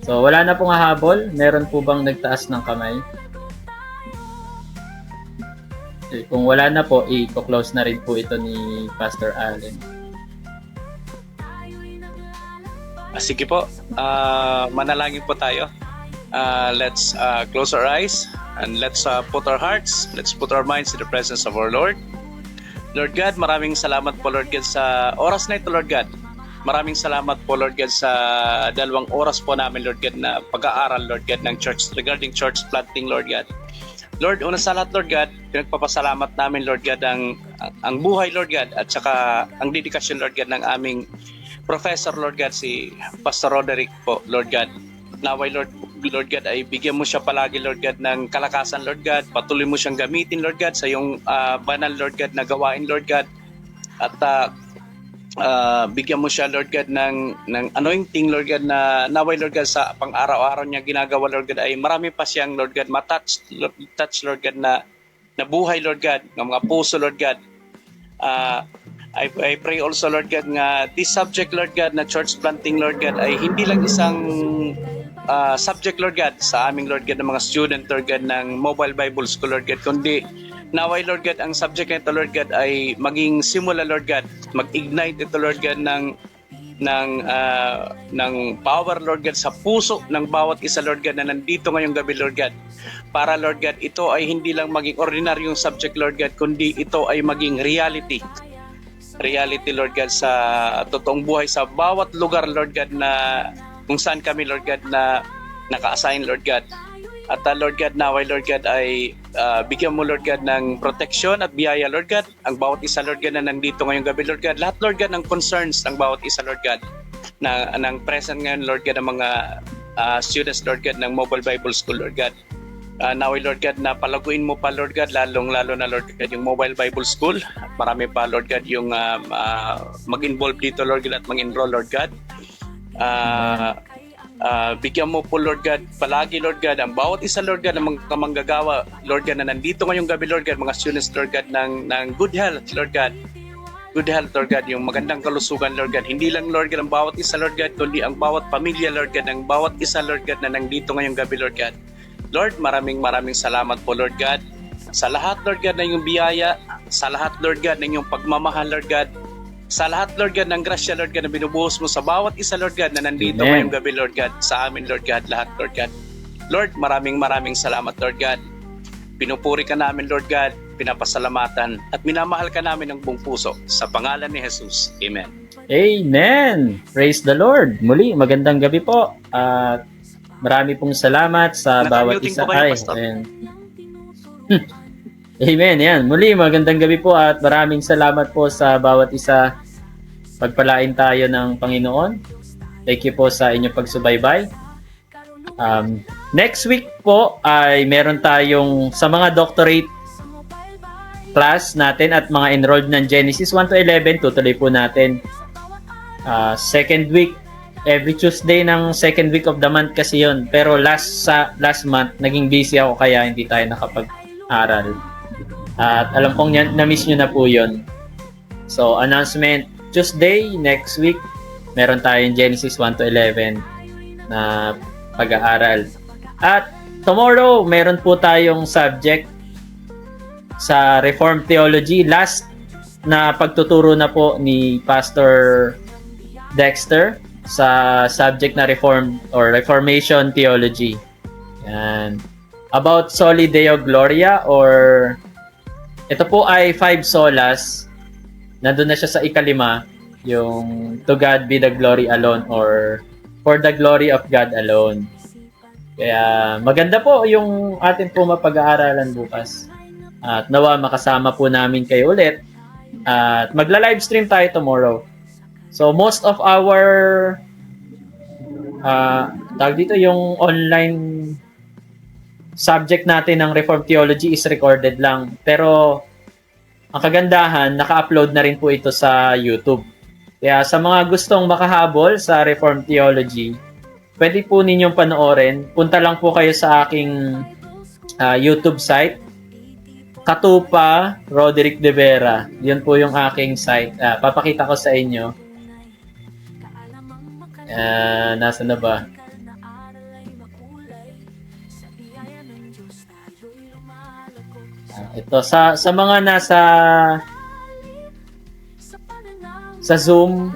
So, wala na pong hahabol. Meron po bang nagtaas ng kamay? Kung wala na po, i-close na rin po ito ni Pastor Allen. Sige po, manalangin po tayo. Let's close our eyes and let's put our hearts, let's put our minds in the presence of our Lord. Lord God, maraming salamat po Lord God sa oras na ito Lord God. Maraming salamat po Lord God sa 2 oras po namin Lord God na pag-aaral Lord God ng church regarding church planting Lord God. Lord, una sa lahat Lord God, pinagpapasalamat namin Lord God ang buhay Lord God at saka ang dedikasyon Lord God ng aming Professor Lord God si Pastor Roderick po Lord God. Naway Lord God ay bigyan mo siya palagi Lord God ng kalakasan Lord God. Patuloy mo siyang gamitin Lord God sa iyong banal Lord God na gawain Lord God. At bigyan mo siya Lord God ng anointing Lord God na naway Lord God sa pang-araw-araw niya ginagawa Lord God ay marami pa siyang Lord God touch Lord God na buhay Lord God ng mga puso Lord God. I pray also Lord God nga this subject Lord God na church planting Lord God ay hindi lang isang subject Lord God sa aming Lord God ng mga student Lord God ng Mobile Bible School Lord God kundi naway Lord God ang subject nito Lord God ay maging simula Lord God mag-ignite ito Lord God ng power Lord God sa puso ng bawat isa Lord God na nandito ngayong gabi Lord God para Lord God ito ay hindi lang maging ordinaryong subject Lord God kundi ito ay maging reality Lord God sa totoong buhay sa bawat lugar Lord God na kung saan kami Lord God na naka-assign Lord God. At Lord God naway Lord God ay bigyan mo Lord God ng protection at biyaya Lord God ang bawat isa Lord God na nandito ngayong gabi Lord God. Lahat Lord God ng concerns ng bawat isa Lord God na ng present ngayon Lord God ng mga students Lord God ng Mobile Bible School Lord God. Naway Lord God na palaguin mo pa Lord God lalong-lalo na Lord God yung Mobile Bible School at marami pa Lord God yung mag-involve dito Lord God at mag-enroll Lord God. Bigyan mo po Lord God palagi Lord God ang bawat isa Lord God ng mga manggagawa Lord God na nandito ngayong gabi Lord God mga students Lord God ng good health Lord God. Good health Lord God yung magandang kalusugan Lord God hindi lang Lord God ang bawat isa Lord God kundi ang bawat pamilya Lord God ang bawat isa Lord God na nandito ngayong gabi Lord God. Lord, maraming salamat po Lord God sa lahat Lord God na inyong biyaya, sa lahat Lord God na inyong pagmamahal Lord God, sa lahat Lord God ng grasya Lord God na binubuhos mo sa bawat isa Lord God na nandito ngayong gabi Lord God, sa amin Lord God, lahat Lord God. Lord, maraming salamat Lord God. Pinupuri ka namin Lord God, pinapasalamatan at minamahal ka namin ng buong puso sa pangalan ni Jesus. Amen. Amen! Praise the Lord! Muli, magandang gabi po. At marami pong salamat sa bawat isa. Amen. Yan. Muli, magandang gabi po at maraming salamat po sa bawat isa. Pagpalain tayo ng Panginoon. Thank you po sa inyong pagsubaybay. Next week po ay meron tayong sa mga doctorate class natin at mga enrolled ng Genesis 1 to 11. Tutuloy po natin. Second week Every Tuesday ng second week of the month kasi yun. Pero last month, naging busy ako kaya hindi tayo nakapag-aral. At alam kong na-miss nyo na po yun. So, announcement, Tuesday, next week, meron tayong Genesis 1 to 11 na pag-aaral. At tomorrow, meron po tayong subject sa Reformed Theology. Last na pagtuturo na po ni Pastor Dexter sa subject na Reformed or Reformation Theology. Yan. About Soli Deo Gloria, or ito po ay 5 solas. Nandun na siya sa ikalima, yung To God be the glory alone, or For the glory of God alone. Kaya maganda po yung atin po mapag-aaralan bukas. At nawa makasama po namin kayo ulit. At magla-livestream tayo tomorrow. So most of our tawag dito, yung online subject natin ng Reformed Theology is recorded lang. Pero ang kagandahan, naka-upload na rin po ito sa YouTube. Kaya sa mga gustong makahabol sa Reformed Theology, pwede po ninyong panoorin. Punta lang po kayo sa aking YouTube site, Katupa Roderick De Vera. Yun po yung aking site. Papakita ko sa inyo. Nasa na ba? Ito sa mga nasa sa Zoom,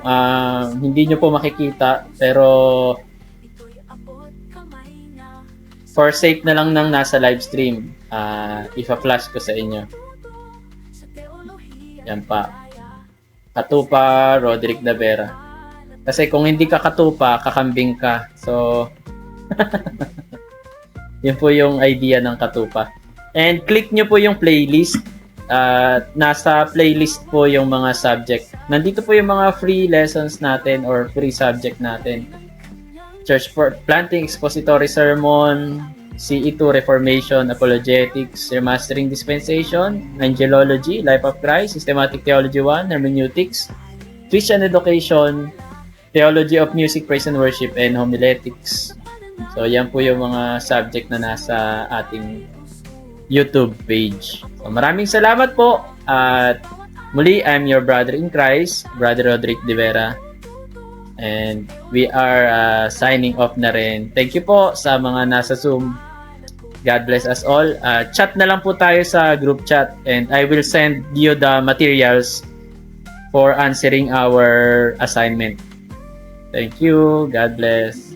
hindi nyo po makikita, pero for sake na lang ng nasa live stream, ipa-flash ko sa inyo. Yan pa. Katupa Roderick De Vera. Kasi kung hindi ka katupa, kakambing ka. So, yun po yung idea ng katupa. And click nyo po yung playlist. Nasa playlist po yung mga subject. Nandito po yung mga free lessons natin or free subject natin. Church Planting, Expository Sermon, CE2, Reformation, Apologetics, Remastering Dispensation, Angelology, Life of Christ, Systematic Theology 1, Hermeneutics, Christian Education, Theology of Music, Praise and Worship, and Homiletics. So, yan po yung mga subject na nasa ating YouTube page. So, maraming salamat po. At muli, I'm your brother in Christ, Brother Roderick De Vera. And we are signing off na rin. Thank you po sa mga nasa Zoom. God bless us all. Chat na lang po tayo sa group chat, and I will send you the materials for answering our assignment. Thank you. God bless.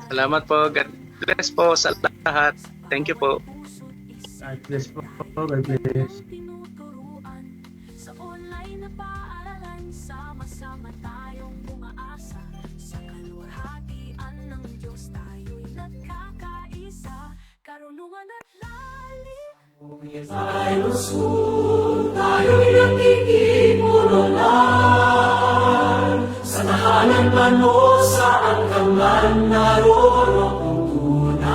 Salamat po. God bless po sa lahat. Thank you po. God bless po. God bless. Tinuturuan sa online na paaralan, sama-sama tayong umaasa sa kaluwalhatian ng Diyos, tayo'y nagkakaisa, karunungan at lalim. Tayo'y nakikipunulan sa tahanan man o saan ka man naroon tunay.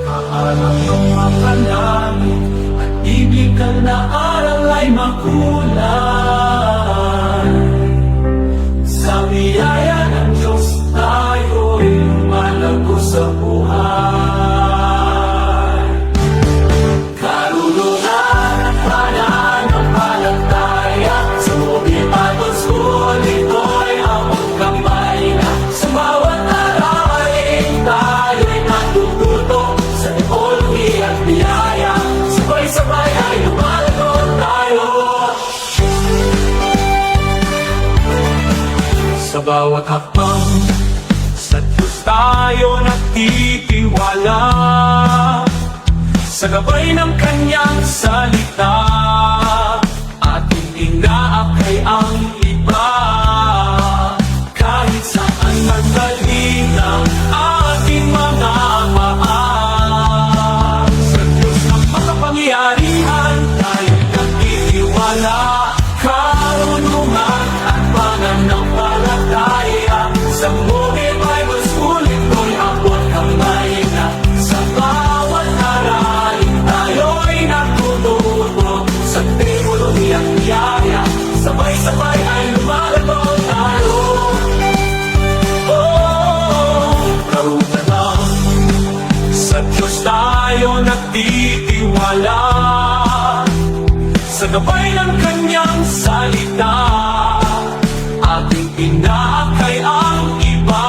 Kaharap ng mga langit at biblikal na aral ay makulay. Sa biyaya ng Diyos tayo'y lumalago sa buhay. Karunungan at pananampalataya sa Movie Bible School, ito'y amang kamay na sa bawat aralin tayo'y natututo sa ekolohi at biyaya. Sabay-sabay ay lumalago tayo. Sa bawat hakbang, sa Diyos tayo nagtitiwala. Sa gabay ng kanyang salita, ating inaakay ang iba. Kahit saan man dalhin ang ating mga paa. Sa Diyos ng makapangyarihan, tayo nagtitiwala. Karunungan at pananampalataya sa Movie Bible School, ito'y abot kamay na sa bawat aralin tayo'y natututo sa teknolohiyang biyaya. Sabay-sabay ay lumalago pagpapala sa gabay ng kanyang salita. Ating pinakay ang iba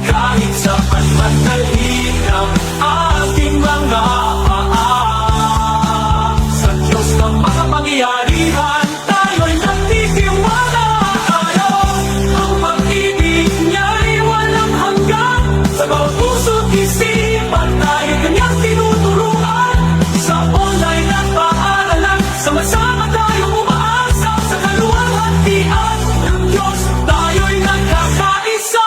kahit sa panmanalhin ng ating mga paa. Sa Diyos ng mga pangyayarihan tayo'y nagtitiwala tayo. Ang pag-ibig niya'y walang hanggan. Sa bawat puso't isipan tayo kanyang tinuturuan. Sa online at paaralan, sama-sama tayong umaasa. Sa kaluwalhatian ng Diyos tayo'y nagkakaisa.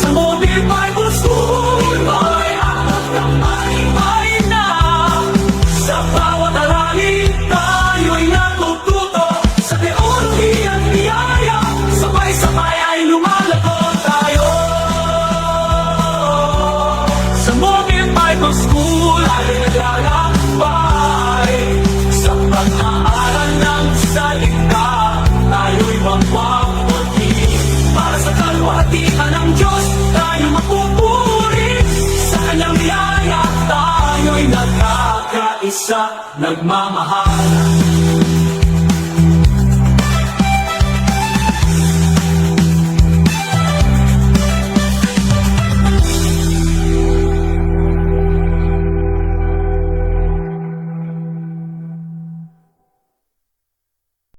Sa Mobile Bible School ay akot kamay na. Sa bawat aralin tayo'y natututo. Sa teolohiya at biyaya, sabay-sabay ay lumalago tayo. Sa Mobile Bible School ay naglalakbay. Sa pag-aaral ng salita, tayo'y magpapuri. Para sa kalwatian ng Diyos, tayo mapupuri. Sa kanyang biyaya, tayo'y nagkakaisa, nagmamahal.